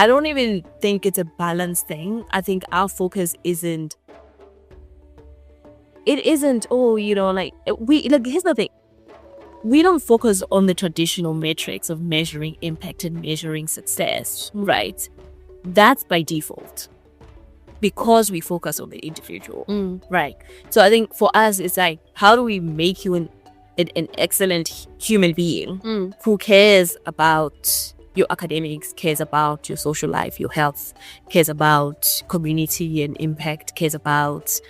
don't even think it's a balanced thing. I think our focus isn't, here's the thing. We don't focus on the traditional metrics of measuring impact and measuring success, right? That's by default, because we focus on the individual, right? So I think for us, it's like, how do we make you an excellent human being who cares about your academics, cares about your social life, your health, cares about community and impact, cares about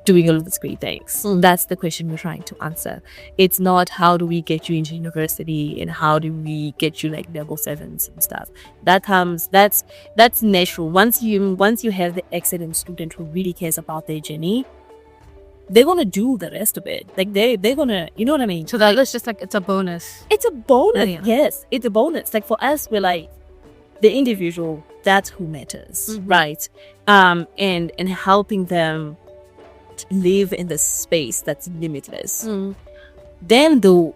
doing all of these great things. That's the question we're trying to answer. It's not how do we get you into university and how do we get you like level 7s and stuff. That's natural. Once you have the excellent student who really cares about their journey, they're gonna do the rest of it. Like they're gonna, you know what I mean? So that's just like, it's a bonus. It's a bonus. Yes, it's a bonus. Like for us, we're like, the individual, that's who matters, right? And helping them live in the space that's limitless. Then they'll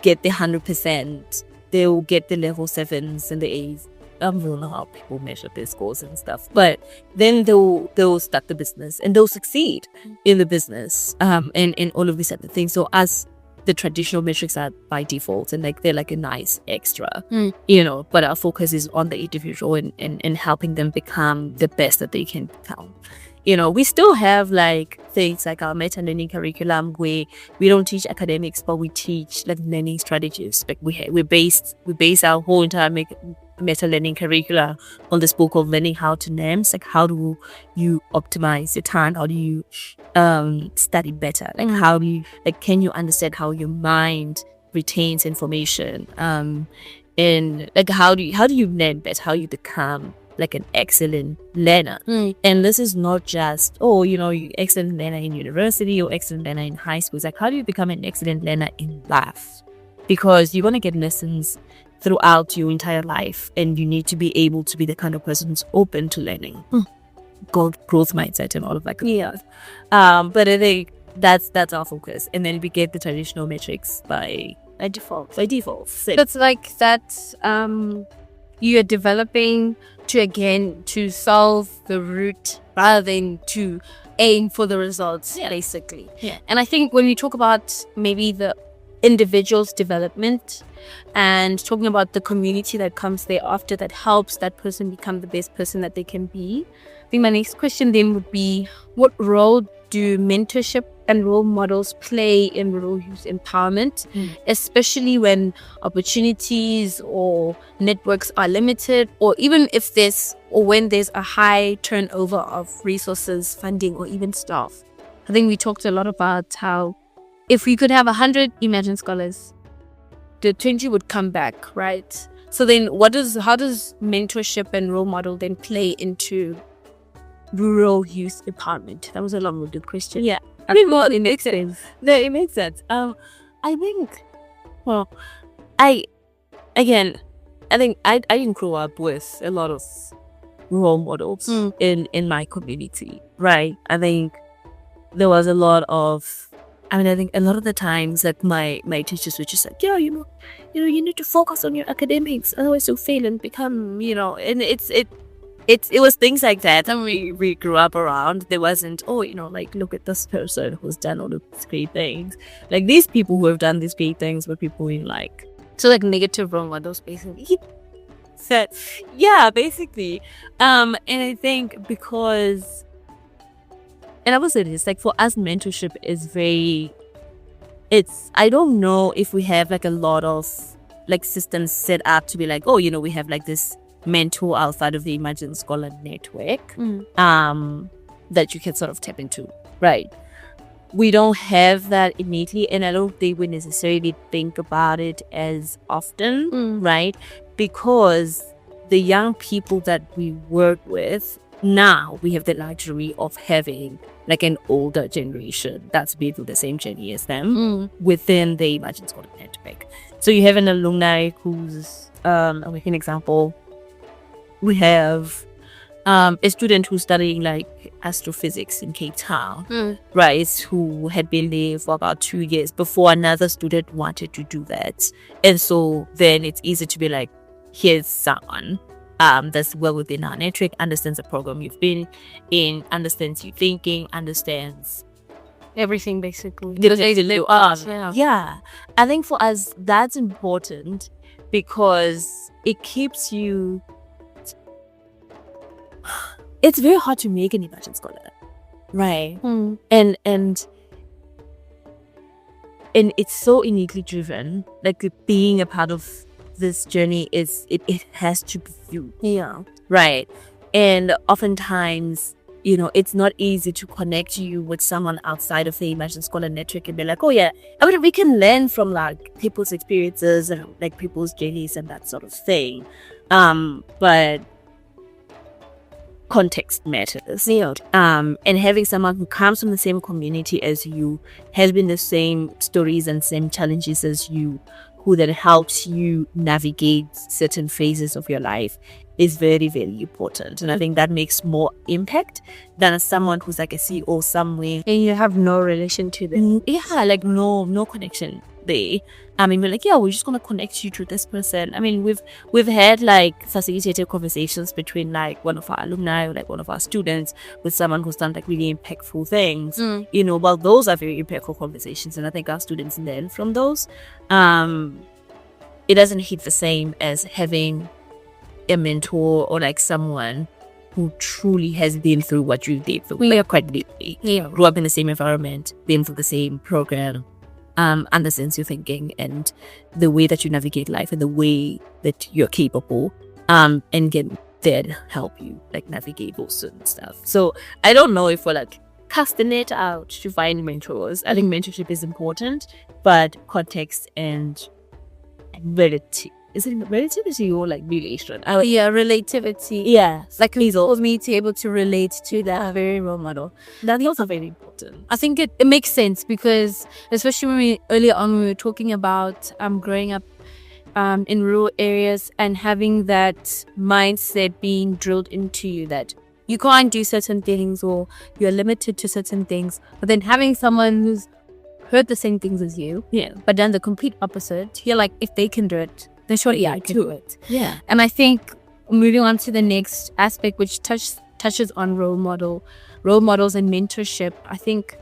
get the 100%. They'll get the level 7s and the A's. I don't know how people measure their scores and stuff, but then they'll start the business and they'll succeed in the business, and all of these other things. So as the traditional metrics are by default, and like they're like a nice extra, but our focus is on the individual and helping them become the best that they can become. We still have like things like our meta learning curriculum where we don't teach academics, but we teach like learning strategies. Like we base our whole entire meta learning curricula on this book called Learning How to Learn. Like, how do you optimize your time? How do you study better? Like, how do you, like, can you understand how your mind retains information? And like, how do you learn better? How you become like an excellent learner. And this is not just, you excellent learner in university or excellent learner in high school. It's like, how do you become an excellent learner in life? Because you're going to get lessons throughout your entire life, and you need to be able to be the kind of person who's open to learning, growth mindset and all of that. But I think that's our focus. And then we get the traditional metrics by default. So it's like that you are developing to solve the root rather than to aim for the results, basically. And I think when we talk about maybe the individual's development and talking about the community that comes thereafter that helps that person become the best person that they can be, I think my next question then would be, what role do mentorship and role models play in rural youth empowerment, especially when opportunities or networks are limited, or even if when there's a high turnover of resources, funding, or even staff? I think we talked a lot about how if we could have 100 Imagine Scholars, the 20 would come back, right? So then how does mentorship and role model then play into rural youth empowerment? That was a long-winded question. Yeah. I mean, well, it makes sense. No, it makes sense. I think I didn't grow up with a lot of role models in my community, right? I think there was a lot of, I think a lot of the times that my teachers were just like, you need to focus on your academics, otherwise you'll fail and become, and it was things like that. And we grew up around. There wasn't, like, look at this person who's done all of these great things. Like, these people who have done these great things were people in like, so like negative role models, basically. Basically. And I think because, and I would say this, like, for us, mentorship is I don't know if we have like a lot of like systems set up to be like, we have like this mentor outside of the Imagine Scholar network that you can sort of tap into, right? We don't have that innately, and I don't think we necessarily think about it as often, right? Because the young people that we work with now, we have the luxury of having like an older generation that's been through the same journey as them within the Imagine Scholar network. So you have an alumni who's, I'll make an example. We have a student who's studying like astrophysics in Cape Town, right? Who had been there for about 2 years before another student wanted to do that. And so then it's easy to be like, here's someone that's well within our network, understands the program you've been in, understands your thinking, understands everything, basically. Yeah. I think for us, that's important because it keeps you... It's very hard to make an Imagine Scholar, right? And it's so innately driven. Like, being a part of this journey it has to be you, right? And oftentimes, it's not easy to connect you with someone outside of the Imagine Scholar network and be like, we can learn from like people's experiences and like people's journeys and that sort of thing, but context matters. And having someone who comes from the same community as you, has been the same stories and same challenges as you, who then helps you navigate certain phases of your life is very, very important. And I think that makes more impact than as someone who's like a CEO somewhere. And you have no relation to them. Yeah, like no connection there. I mean, we're like, yeah, we're just gonna connect you to this person. I mean, we've had like facilitated conversations between like one of our alumni or like one of our students with someone who's done like really impactful things. You know, well, those are very impactful conversations, and I think our students learn from those. It doesn't hit the same as having a mentor or like someone who truly has been through what you did. We are quite deeply. Yeah. Grew up in the same environment, been through the same program, understands your thinking and the way that you navigate life and the way that you're capable, and can then help you like navigate those certain stuff. So I don't know if we're like casting it out to find mentors. I think mentorship is important, but context and relative. Is it relativity or like relation? Yeah, relativity. Yeah, Like for me to be able to relate to that very role model. that's also very important. I think it makes sense because especially when earlier on we were talking about growing up in rural areas and having that mindset being drilled into you that you can't do certain things or you're limited to certain things. But then having someone who's heard the same things as you, but done the complete opposite, you're like, if they can do it, then surely I can do it. Yeah. And I think moving on to the next aspect, which touches on role models and mentorship, I think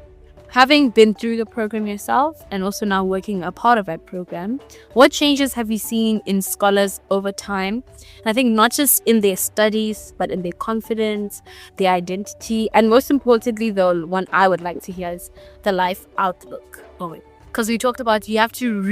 having been through the program yourself and also now working a part of that program, what changes have you seen in scholars over time? And I think not just in their studies, but in their confidence, their identity, and most importantly, the one I would like to hear is the life outlook. Because we talked about you have to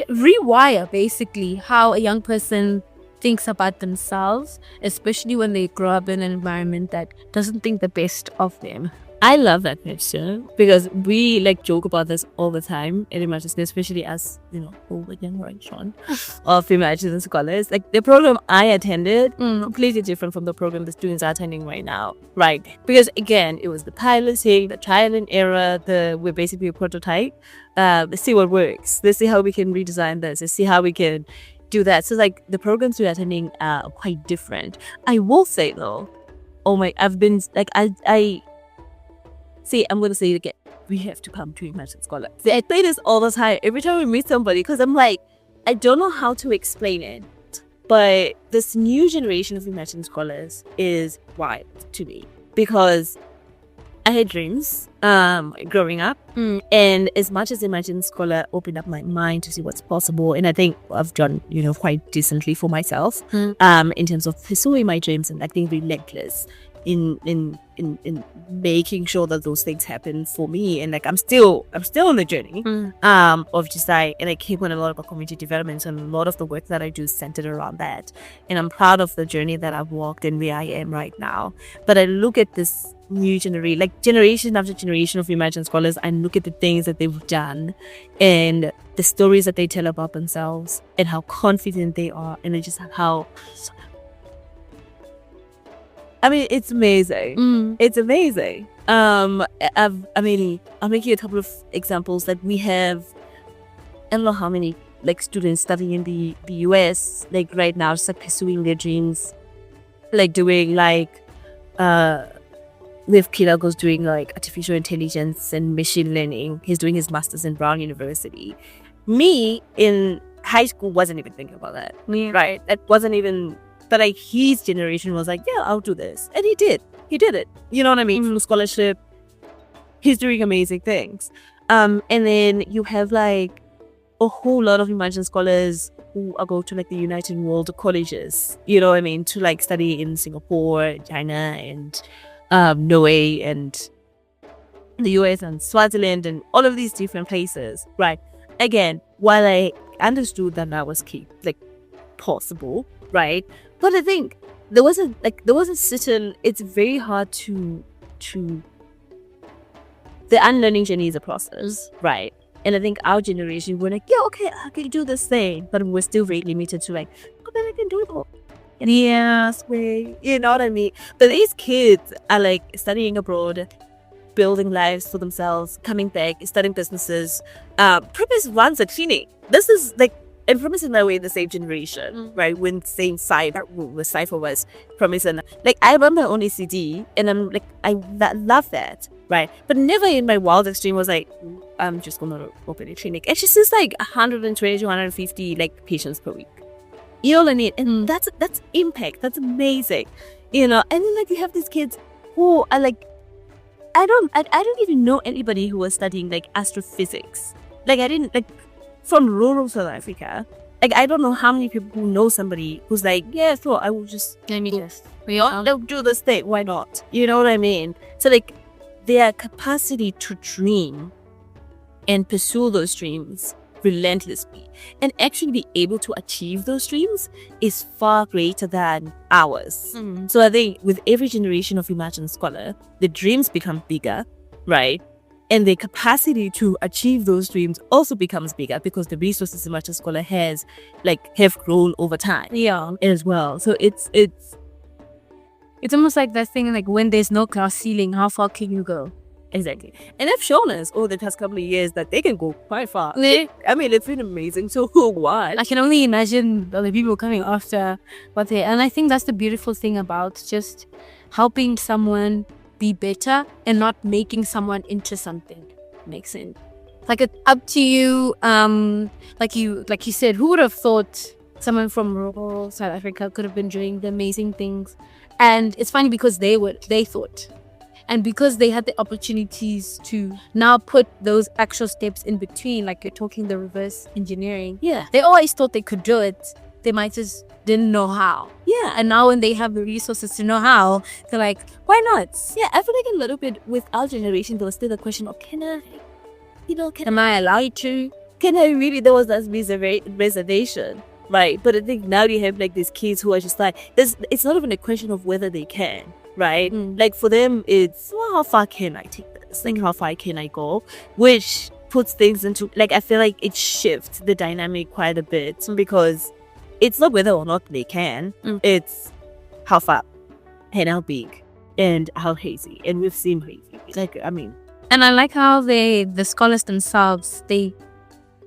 rewire basically how a young person thinks about themselves, especially when they grow up in an environment that doesn't think the best of them. I love that question because we like joke about this all the time in Imagine, especially as, you know, older generation of Imagine scholars. Like the program I attended, completely different from the program the students are attending right now, right? Because again, it was the piloting, the trial and error, we're basically a prototype. Let's see what works. Let's see how we can redesign this. Let's see how we can do that. So like the programs we're attending are quite different. I will say though, I've been like, I'm going to say it again. We have to come to Imagine Scholar. I say this all the time, every time we meet somebody, because I'm like, I don't know how to explain it, but this new generation of Imagine Scholars is wild to me because I had dreams growing up, and as much as Imagine Scholar opened up my mind to see what's possible, and I think I've done, you know, quite decently for myself in terms of pursuing my dreams and like being relentless in making sure that those things happen for me. And like I'm still on the journey of just like, and I keep on a lot of community development, and a lot of the work that I do is centered around that, and I'm proud of the journey that I've walked and where I am right now. But I look at this new generation, like generation after generation of Imagine Scholars, I look at the things that they've done and the stories that they tell about themselves and how confident they are, and just how it's amazing. It's amazing. I'll make you a couple of examples that we have. I don't know how many like students studying in the US, like right now, just like pursuing their dreams, like doing like Liv Kilago's doing like artificial intelligence and machine learning. He's doing his master's in Brown University. Me in high school wasn't even thinking about that. Right? That wasn't even. But like his generation was like, yeah, I'll do this. And he did it. You know what I mean? Through scholarship, he's doing amazing things. And then you have like a whole lot of Imagine Scholars who are going to like the United World colleges, you know what I mean? To like study in Singapore, China, and Norway, and the US, and Swaziland, and all of these different places. Right. Again, while I understood that was possible, right? But I think there was a certain, it's very hard to the unlearning journey is a process, right? And I think our generation, we're like, yeah, okay, I can do this thing, but we're still very limited to like, oh, then I can do it all. Yes, way, you know what I mean? But these kids are like studying abroad, building lives for themselves, coming back, starting businesses. Purpose runs a clinic. This is like and promising that we're in the same generation, right? When the same cipher, the cipher was promising. Like, I remember on ECD, and I'm like, love that, right? But never in my wildest dream was like, I'm just gonna open a clinic. And she sees like 120 to 150 like patients per week. You know what I mean? And that's impact. That's amazing. You know, and then like you have these kids who are like, I don't even know anybody who was studying like astrophysics. Like I didn't like from rural South Africa. Like I don't know how many people who know somebody who's like, yeah, so I will just don't do this thing. Why not? You know what I mean? So like their capacity to dream and pursue those dreams relentlessly and actually be able to achieve those dreams is far greater than ours. So I think with every generation of Imagine Scholar, the dreams become bigger, right? And the capacity to achieve those dreams also becomes bigger because the resources Imagine Scholar has have grown over time. Yeah. As well. So it's almost like that thing, like when there's no glass ceiling, how far can you go? Exactly. And they've shown us over the past couple of years that they can go quite far. I mean, it's been amazing. So what? I can only imagine the people coming after and I think that's the beautiful thing about just helping someone be better and not making someone into something. Makes sense. Like it's up to you. Like you said, who would have thought someone from rural South Africa could have been doing the amazing things? And it's funny because they thought. And because they had the opportunities to now put those actual steps in between, like you're talking the reverse engineering. Yeah. They always thought they could do it. They might just didn't know how. Yeah. And now when they have the resources to know how, they're like, why not? Yeah, I feel like a little bit with our generation, there was still the question of, am I allowed to? Can I really? There was that reservation. Right. But I think now you have like these kids who are just like, it's not even a question of whether they can. Right? Like for them, it's, well, how far can I take this? Like, how far can I go? Which puts things into, like, I feel like it shifts the dynamic quite a bit because it's not whether or not they can, it's how far and how big and how hazy. And we've seen hazy. Like, I mean. And I like how the scholars themselves, they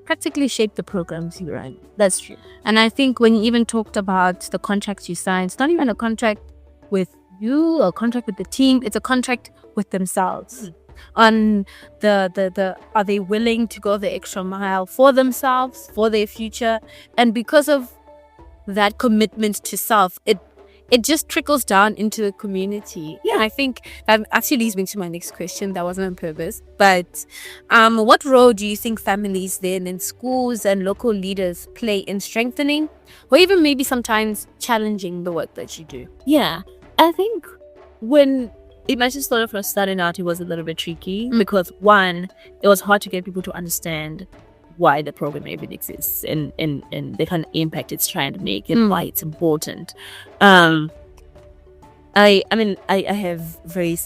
practically shape the programs you run. That's true. And I think when you even talked about the contracts you signed, it's not even a contract with you, a contract with the team, it's a contract with themselves on the are they willing to go the extra mile for themselves, for their future. And because of that commitment to self, it just trickles down into the community. Yeah. I think that actually leads me to my next question. That wasn't on purpose, but what role do you think families then in schools and local leaders play in strengthening or even maybe sometimes challenging the work that you do? Yeah, I think when Imagine Scholar first starting out, it was a little bit tricky because one, it was hard to get people to understand why the program even exists and the kind of impact it's trying to make and why it's important. I mean, I have a very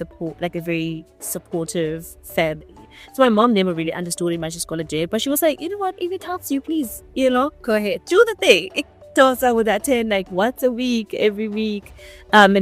supportive family. So my mom never really understood Imagine Scholar did, but she was like, you know what, if it helps you, please, go ahead, do the thing. So I would attend like once a week, every week, and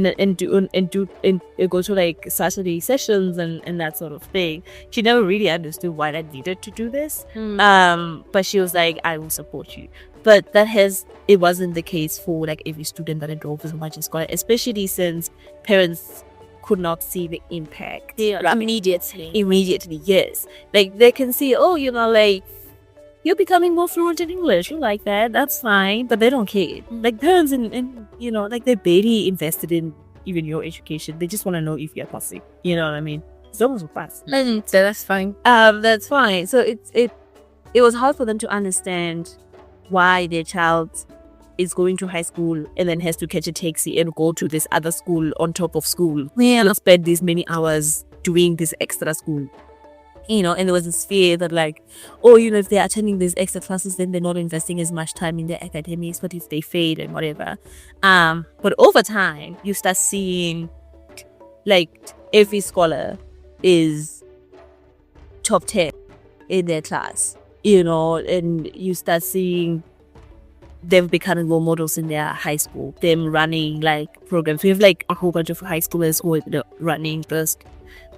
go to like Saturday sessions and that sort of thing. She never really understood why I needed to do this. But she was like, I will support you. But it wasn't the case for like every student that enrolled with Imagine Scholar, especially since parents could not see the impact. Yeah, immediately, yes. Like they can see, like, you're becoming more fluent in English. You like that. That's fine. But they don't care. Like parents and like they're barely invested in even your education. They just want to know if you're passing. You know what I mean? It's almost a pass. So that's fine. That's fine. So it was hard for them to understand why their child is going to high school and then has to catch a taxi and go to this other school on top of school. Yeah. And spend these many hours doing this extra school. And there was this fear that like, if they're attending these extra classes, then they're not investing as much time in their academics, but if they fade and whatever. But over time, you start seeing like every scholar is top 10 in their class, and you start seeing them becoming role models in their high school, them running like programs. We have like a whole bunch of high schoolers who are running first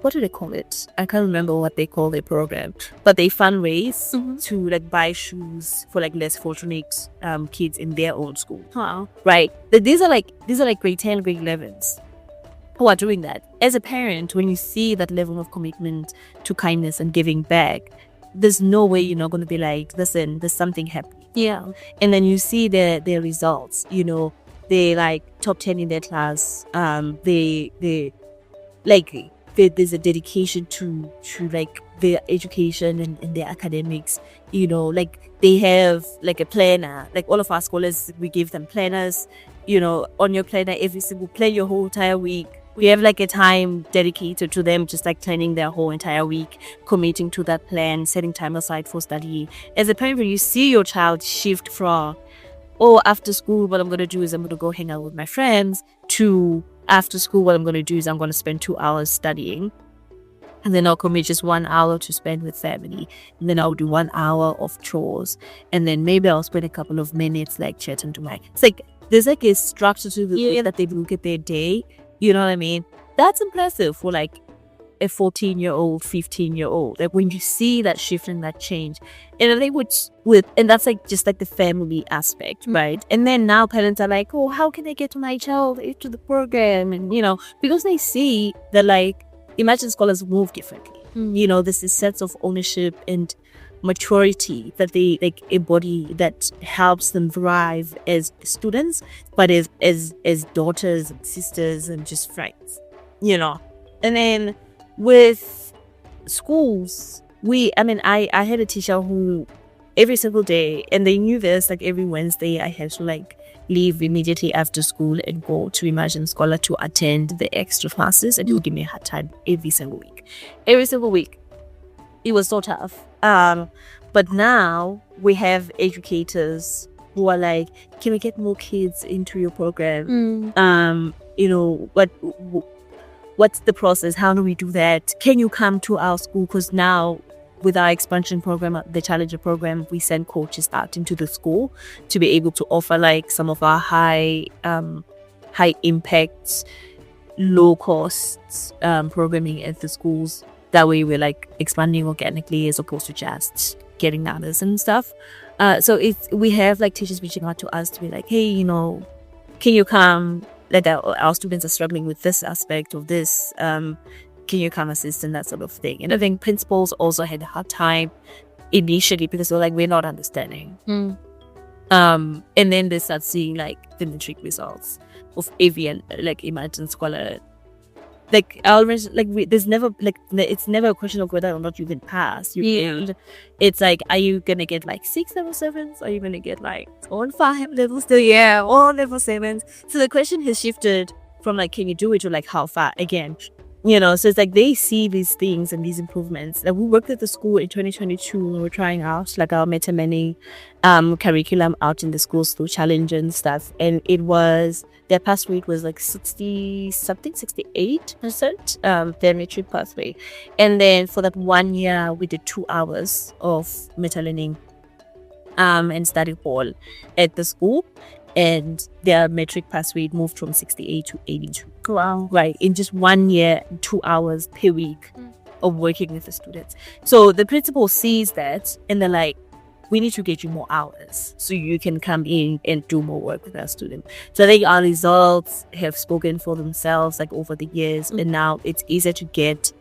what do they call it? I can't remember what they call their program, but they fundraise to like buy shoes for like less fortunate kids in their own school. Wow. Right. These are like grade 10, grade 11s who are doing that. As a parent, when you see that level of commitment to kindness and giving back, there's no way you're not going to be like, listen, there's something happening. Yeah. And then you see their results, you know, they like top 10 in their class. They like there's a dedication to like their education and their academics, you know, like they have like a planner. Like all of our scholars, we give them planners, you know, on your planner every single plan your whole entire week. We have like a time dedicated to them, just like planning their whole entire week, committing to that plan, setting time aside for study. As a parent, when you see your child shift from, oh, after school, what I'm going to do is I'm going to go hang out with my friends, to after school, what I'm going to do is I'm going to spend 2 hours studying. And then I'll commit just 1 hour to spend with family. And then I'll do 1 hour of chores. And then maybe I'll spend a couple of minutes like chatting to it's like, there's like a structure to the way that they look at their day. You know what I mean? That's impressive for like a 14-year-old, 15-year-old. Like when you see that shift and that change. And I think and that's like just like the family aspect, right? And then now parents are like, oh, how can I get my child into the program? And, you know, because they see that like, imagine scholars move differently. You know, there's this sense of ownership and maturity that they like embody that helps them thrive as students, but as daughters and sisters and just friends, you know. And then with schools, I had a teacher who every single day, and they knew this, like every Wednesday I had to like leave immediately after school and go to Imagine Scholar to attend the extra classes, and he would give me a hard time every single week. It was so tough. But now we have educators who are like, can we get more kids into your program? You know, what's the process? How do we do that? Can you come to our school? Because now with our expansion program, the Challenger program, we send coaches out into the school to be able to offer like some of our high impact, low cost programming at the schools. That way we're like expanding organically as opposed to just getting numbers and stuff. So we have like teachers reaching out to us to be like, hey, you know, can you come? Like our students are struggling with this aspect of this. Can you come assist and that sort of thing? And I think principals also had a hard time initially because they're like, we're not understanding. And then they start seeing like the matric results of AV like Imagine Scholar. Like there's never like it's never a question of whether or not you can pass. It's like, are you gonna get like 6 level 7s? Are you gonna get like all 5 levels still? Yeah, all level 7s. So the question has shifted from like, can you do it, to like how far again? You know, so it's like they see these things and these improvements. Like we worked at the school in 2022 and we were trying out like our meta learning curriculum out in the schools through challenge and stuff. And it was, their pass rate was like 68%, their matric pass rate. And then for that 1 year, we did 2 hours of meta learning and study hall at the school. And their metric pass rate moved from 68 to 82. Wow. Right. In just 1 year, 2 hours per week of working with the students. So the principal sees that and they're like, we need to get you more hours so you can come in and do more work with our students. So I think our results have spoken for themselves like over the years. And now it's easier to get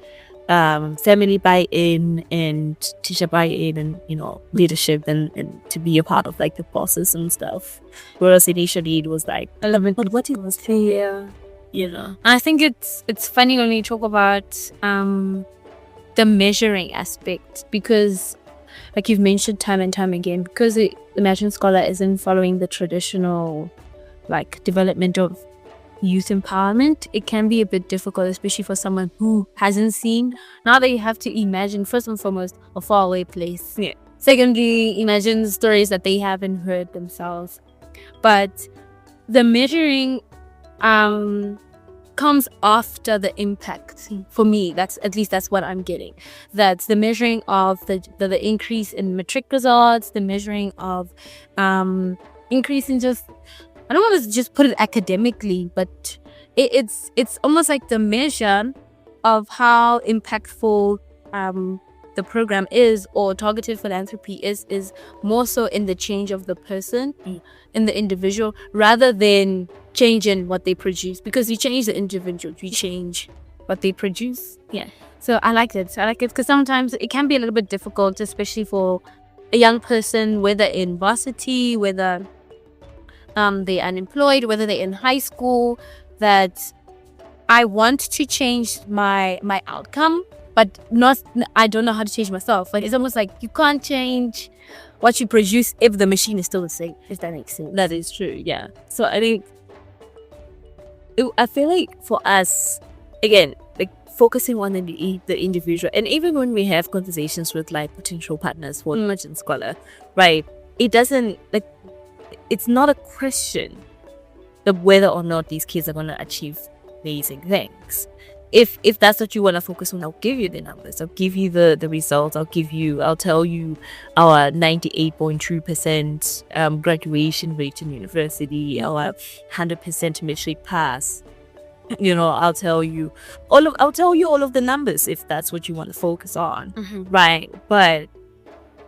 family buy-in and teacher buy-in and, you know, leadership and to be a part of like the process and stuff. Whereas initially it was like, I love it, but what it was clear, you know. I think it's funny when we talk about the measuring aspect, because like you've mentioned time and time again, because the Imagine Scholar isn't following the traditional like development of youth empowerment, it can be a bit difficult, especially for someone who hasn't seen. Now that you have to imagine, first and foremost, a faraway place. Yeah. Secondly, imagine the stories that they haven't heard themselves. But the measuring comes after the impact. For me, that's what I'm getting. That's the measuring of the increase in matric results, the measuring of increase in just, I don't want to just put it academically, but it's almost like the measure of how impactful the program is, or targeted philanthropy is more so in the change of the person, in the individual, rather than changing what they produce. Because you change the individual, you change what they produce. Yeah. So I like it. I like it because sometimes it can be a little bit difficult, especially for a young person, whether in varsity, whether they're unemployed, whether they're in high school, that I want to change my outcome, but I don't know how to change myself. Like, it's almost like you can't change what you produce if the machine is still the same, if that makes sense. That is true, yeah. So I think, I feel like for us, again, like focusing on the individual, and even when we have conversations with like potential partners for Imagine Scholar, right, it doesn't, like, it's not a question of whether or not these kids are going to achieve amazing things. If that's what you want to focus on, I'll give you the numbers, I'll give you the results, I'll tell you our 98.2% graduation rate in university, our 100% metric pass. I'll tell you all of the numbers if that's what you want to focus on, right? But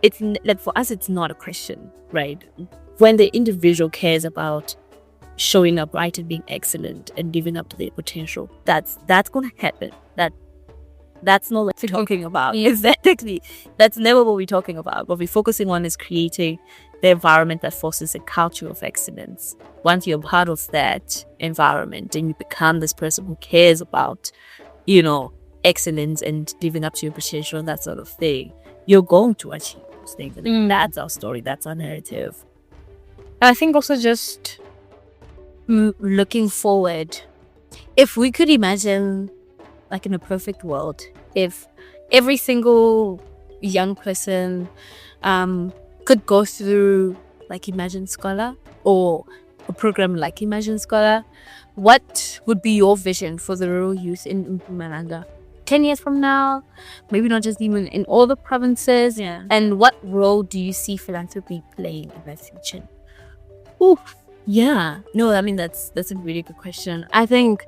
it's like, for us, it's not a question, right? When the individual cares about showing up right and being excellent and living up to their potential, that's going to happen. That's not what we're talking about. Exactly. That's never what we're talking about. What we're focusing on is creating the environment that fosters a culture of excellence. Once you're part of that environment and you become this person who cares about, excellence and living up to your potential and that sort of thing, you're going to achieve those things. And that's our story. That's our narrative. I think also just looking forward, if we could imagine, like in a perfect world, if every single young person could go through like Imagine Scholar or a program like Imagine Scholar, what would be your vision for the rural youth in Mpumalanga 10 years from now? Maybe not just even in all the provinces. Yeah. And what role do you see philanthropy playing in that future? Ooh, yeah. No, I mean, that's a really good question. I think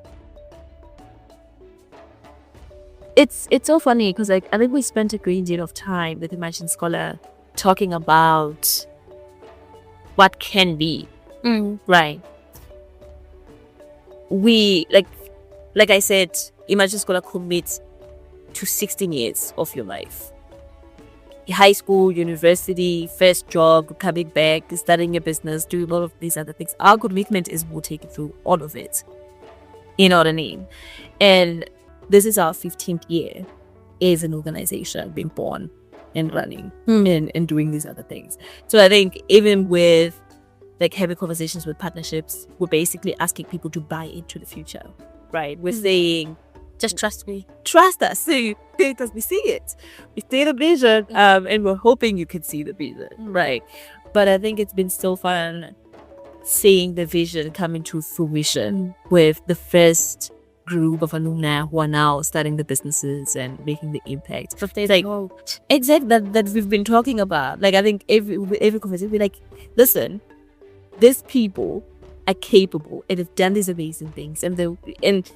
it's so funny because, like, I think we spent a great deal of time with Imagine Scholar talking about what can be, right? We, like I said, Imagine Scholar commits to 16 years of your life. High school, university, first job, coming back, starting your business, doing all of these other things. Our commitment is we'll take you through all of it. You know what I mean? And this is our 15th year as an organization, being born and running and doing these other things. So I think even with like having conversations with partnerships, we're basically asking people to buy into the future, right? We're saying, just trust me. Trust us. So because we see it. We see the vision, and we're hoping you can see the vision, right? But I think it's been so fun seeing the vision come into fruition with the first group of alumni who are now starting the businesses and making the impact. So there's like exactly that we've been talking about. Like, I think every conversation we're like, listen, these people are capable and have done these amazing things, and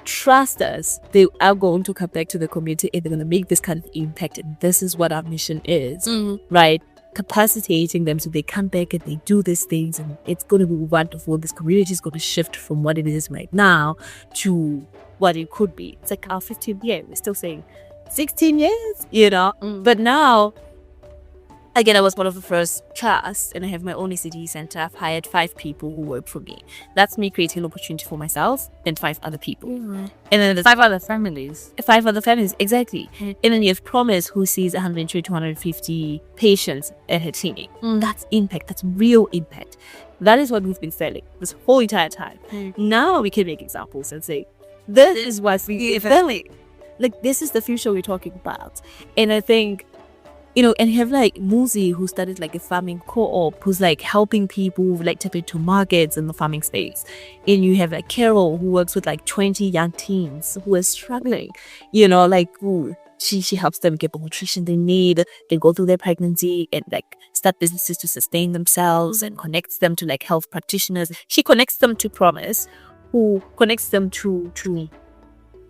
trust us, they are going to come back to the community and they're going to make this kind of impact, and this is what our mission is, right? Capacitating them so they come back and they do these things, and it's going to be wonderful. This community is going to shift from what it is right now to what it could be. It's like our 15th year. We're still saying 16 years, but now, again, I was one of the first class and I have my own ECD center. I've hired 5 people who work for me. That's me creating an opportunity for myself and 5 other people. And then there's 5 other families. 5 other families, exactly. And then you have Promise, who sees 120 to 150 patients at her clinic. That's impact. That's real impact. That is what we've been selling this whole entire time. Now we can make examples and say, this is what we're selling. Like, this is the future we're talking about. And I think, and you have like Muzi, who started like a farming co-op, who's like helping people like tap into markets in the farming space. And you have like Carol, who works with like 20 young teens who are struggling, she helps them get the nutrition they need. They go through their pregnancy and like start businesses to sustain themselves, and connects them to like health practitioners. She connects them to Promise, who connects them to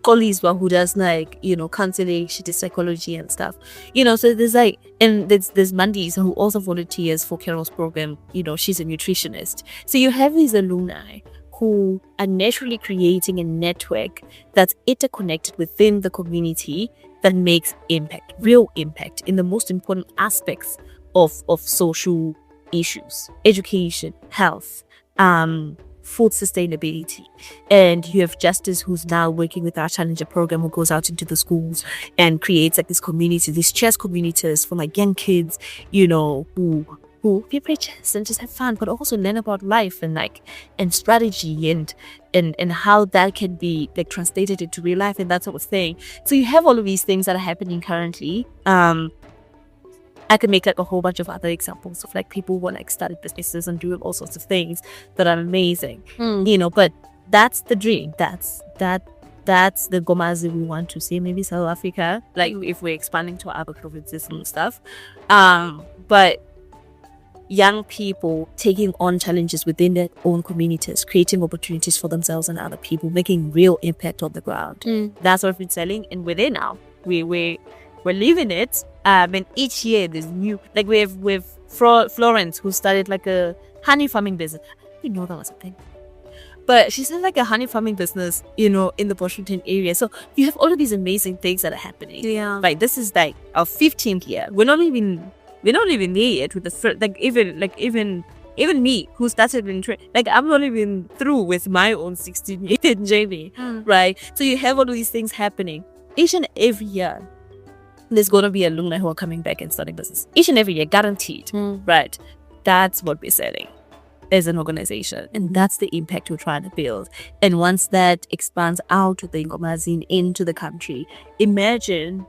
Koliswa who does like, counseling, she does psychology and stuff. So there's like, and there's Mandy's who also volunteers for Carol's program. She's a nutritionist. So you have these alumni who are naturally creating a network that's interconnected within the community that makes impact, real impact in the most important aspects of social issues, education, health, food sustainability. And you have Justice, who's now working with our Challenger program, who goes out into the schools and creates like this community, these chess communities for like young kids, who play chess and just have fun, but also learn about life and strategy and how that can be like translated into real life and that sort of thing. So you have all of these things that are happening currently. I could make like a whole bunch of other examples of like people who like started businesses and doing all sorts of things that are amazing. But that's the dream. That's the Nkomazi we want to see. Maybe South Africa, like if we're expanding to other provinces and stuff. But young people taking on challenges within their own communities, creating opportunities for themselves and other people, making real impact on the ground. That's what we're selling, and we're there now. We're living it. And each year there's new, like we have Florence, who started like a honey farming business. I didn't know that was a thing, but she started like a honey farming business, in the Bushington area. So you have all of these amazing things that are happening. Yeah, like this is like our 15th year. We're not even there yet with the first, even me, who started in like I'm not even through with my own 16-year journey, right? So you have all of these things happening each and every year. There's going to be alumni who are coming back and starting business each and every year, guaranteed, right? That's what we're selling as an organization, and that's the impact we're trying to build. And once that expands out to the Nkomazi into the country, imagine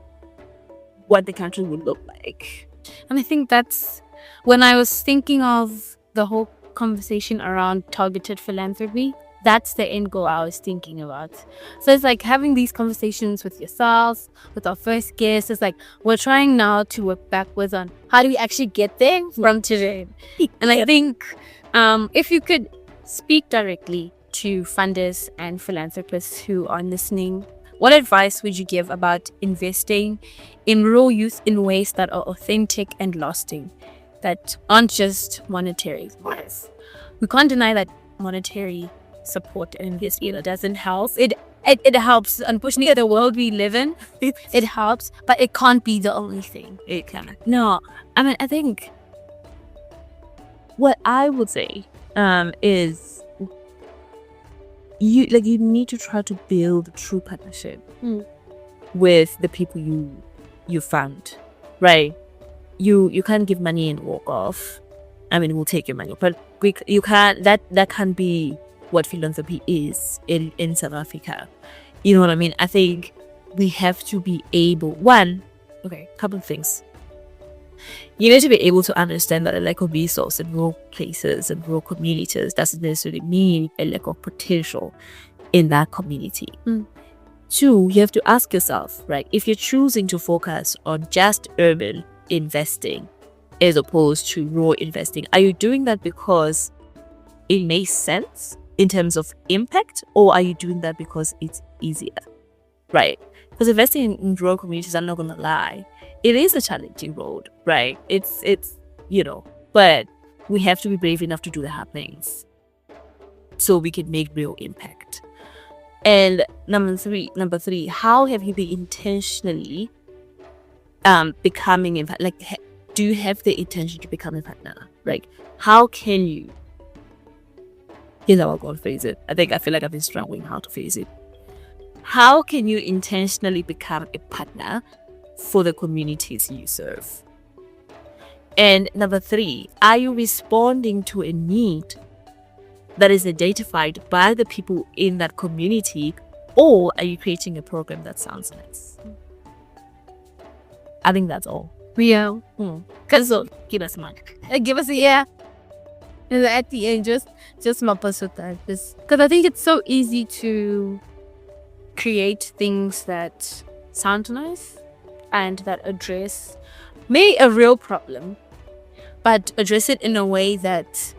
what the country would look like. And I think that's when I was thinking of the whole conversation around targeted philanthropy. That's the end goal I was thinking about. So it's like having these conversations with yourselves, with our first guest. It's like we're trying now to work backwards on how do we actually get there from today. And I think if you could speak directly to funders and philanthropists who are listening, what advice would you give about investing in rural youth in ways that are authentic and lasting, that aren't just monetary? We can't deny that monetary support and investment doesn't help. It helps. Unfortunately, the world we live in, it helps, but it can't be the only thing. It can. No, I mean, I think what I would say is you need to try to build true partnership with the people you fund, right? You can't give money and walk off. I mean, we'll take your money, but you can't. That can't be what philanthropy is in South Africa. You know what I mean? I think we have to be able, couple of things. You need to be able to understand that a lack of resource in rural places and rural communities doesn't necessarily mean a lack of potential in that community. 2, you have to ask yourself, right, if you're choosing to focus on just urban investing as opposed to rural investing, are you doing that because it makes sense in terms of impact, or are you doing that because it's easier, right? Because investing in rural communities, I'm not gonna lie, it is a challenging road, right? It's but we have to be brave enough to do the hard things so we can make real impact. And number three, how have you been intentionally becoming do you have the intention to become a partner? Like, how can you? Here's how I'm going to phrase it. I feel like I've been struggling how to phrase it. How can you intentionally become a partner for the communities you serve? And number 3, are you responding to a need that is identified by the people in that community, or are you creating a program that sounds nice? I think that's all. Yeah. Because give us money. Give us a yeah. And at the end, just my personal time. Because I think it's so easy to create things that sound nice and that address maybe a real problem, but address it in a way that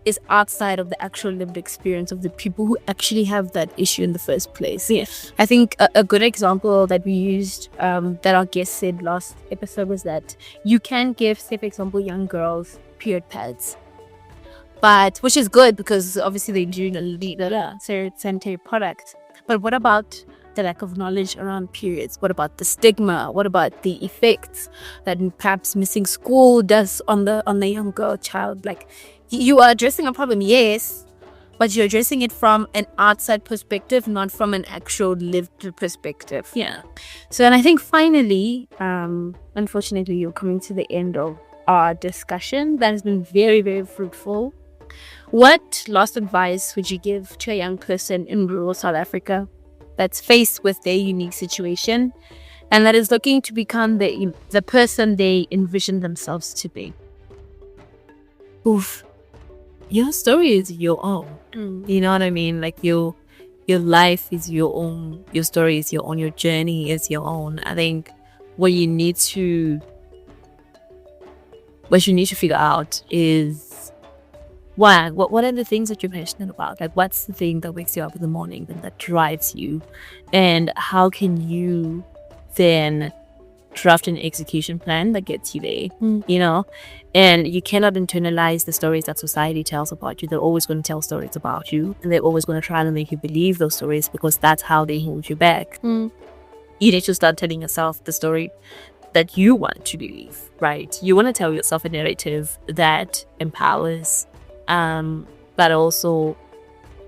is outside of the actual lived experience of the people who actually have that issue in the first place. Yes. I think a good example that we used, that our guest said last episode, was that you can give, say for example, young girls period pads, but which is good because obviously they're doing a sanitary product. But what about the lack of knowledge around periods? What about the stigma? What about the effects that perhaps missing school does on the young girl child? Like, you are addressing a problem, yes, but you're addressing it from an outside perspective, not from an actual lived perspective. Yeah. So, and I think finally, unfortunately, you're coming to the end of our discussion that has been very, very fruitful. What last advice would you give to a young person in rural South Africa that's faced with their unique situation and that is looking to become the person they envision themselves to be? Oof. Your story is your own. You know what I mean? Like your life is your own. Your story is your own. Your journey is your own. I think what you need to figure out is, what are the things that you're passionate about? Like, what's the thing that wakes you up in the morning and that drives you? And how can you then draft an execution plan that gets you there? You know? And you cannot internalize the stories that society tells about you. They're always going to tell stories about you, and they're always going to try to make you believe those stories because that's how they hold you back. You need to start telling yourself the story that you want to believe, right? You want to tell yourself a narrative that empowers, but also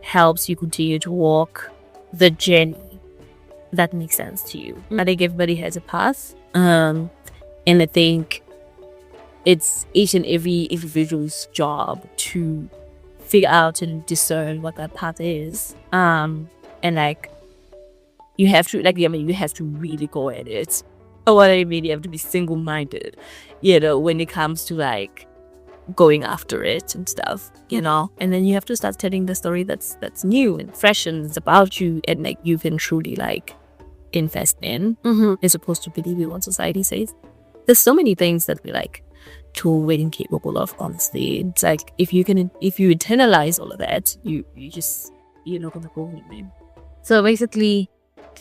helps you continue to walk the journey that makes sense to you. I think everybody has a path, and I think it's each and every individual's job to figure out and discern what that path is. And like, you have to really go at it. What I mean, you have to be single-minded, you know, when it comes to like going after it and stuff, you know. And then you have to start telling the story that's new and fresh and it's about you and like you can truly like invest in, as opposed to believing what society says. There's so many things that we like too waiting capable of, honestly. It's like if you internalize all of that, you're not gonna go anywhere. So basically,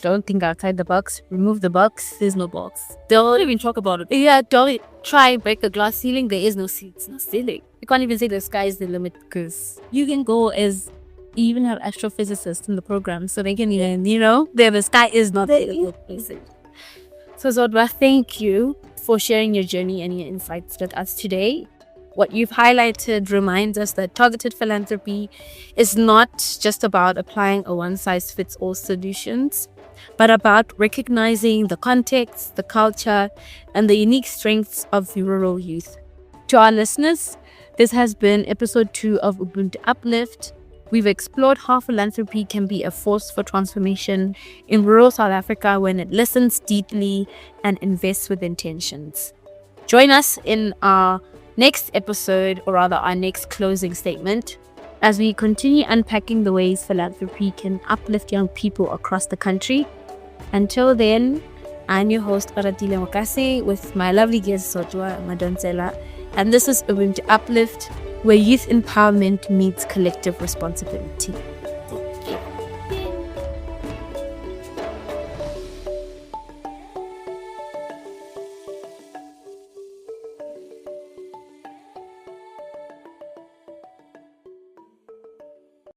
don't think outside the box. Remove the box. There's no box. Don't even talk about it. Yeah, don't try and break the glass ceiling. There is no ceiling. It's no ceiling. You can't even say the sky is the limit because you can go as you even have astrophysicists in the program, so they can even, you know, the sky is not the limit. So Zodwa, thank you for sharing your journey and your insights with us today. What you've highlighted reminds us that targeted philanthropy is not just about applying a one-size-fits-all solutions, but about recognizing the context, the culture, and the unique strengths of the rural youth. To our listeners, this has been episode 2 of Ubuntu Uplift. We've explored how philanthropy can be a force for transformation in rural South Africa when it listens deeply and invests with intentions. Join us in our next episode, or rather our next closing statement, as we continue unpacking the ways philanthropy can uplift young people across the country. Until then, I'm your host, Oratile Mokase, with my lovely guest, Zodwa Madonsela, and this is Ubuntu Uplift, where youth empowerment meets collective responsibility.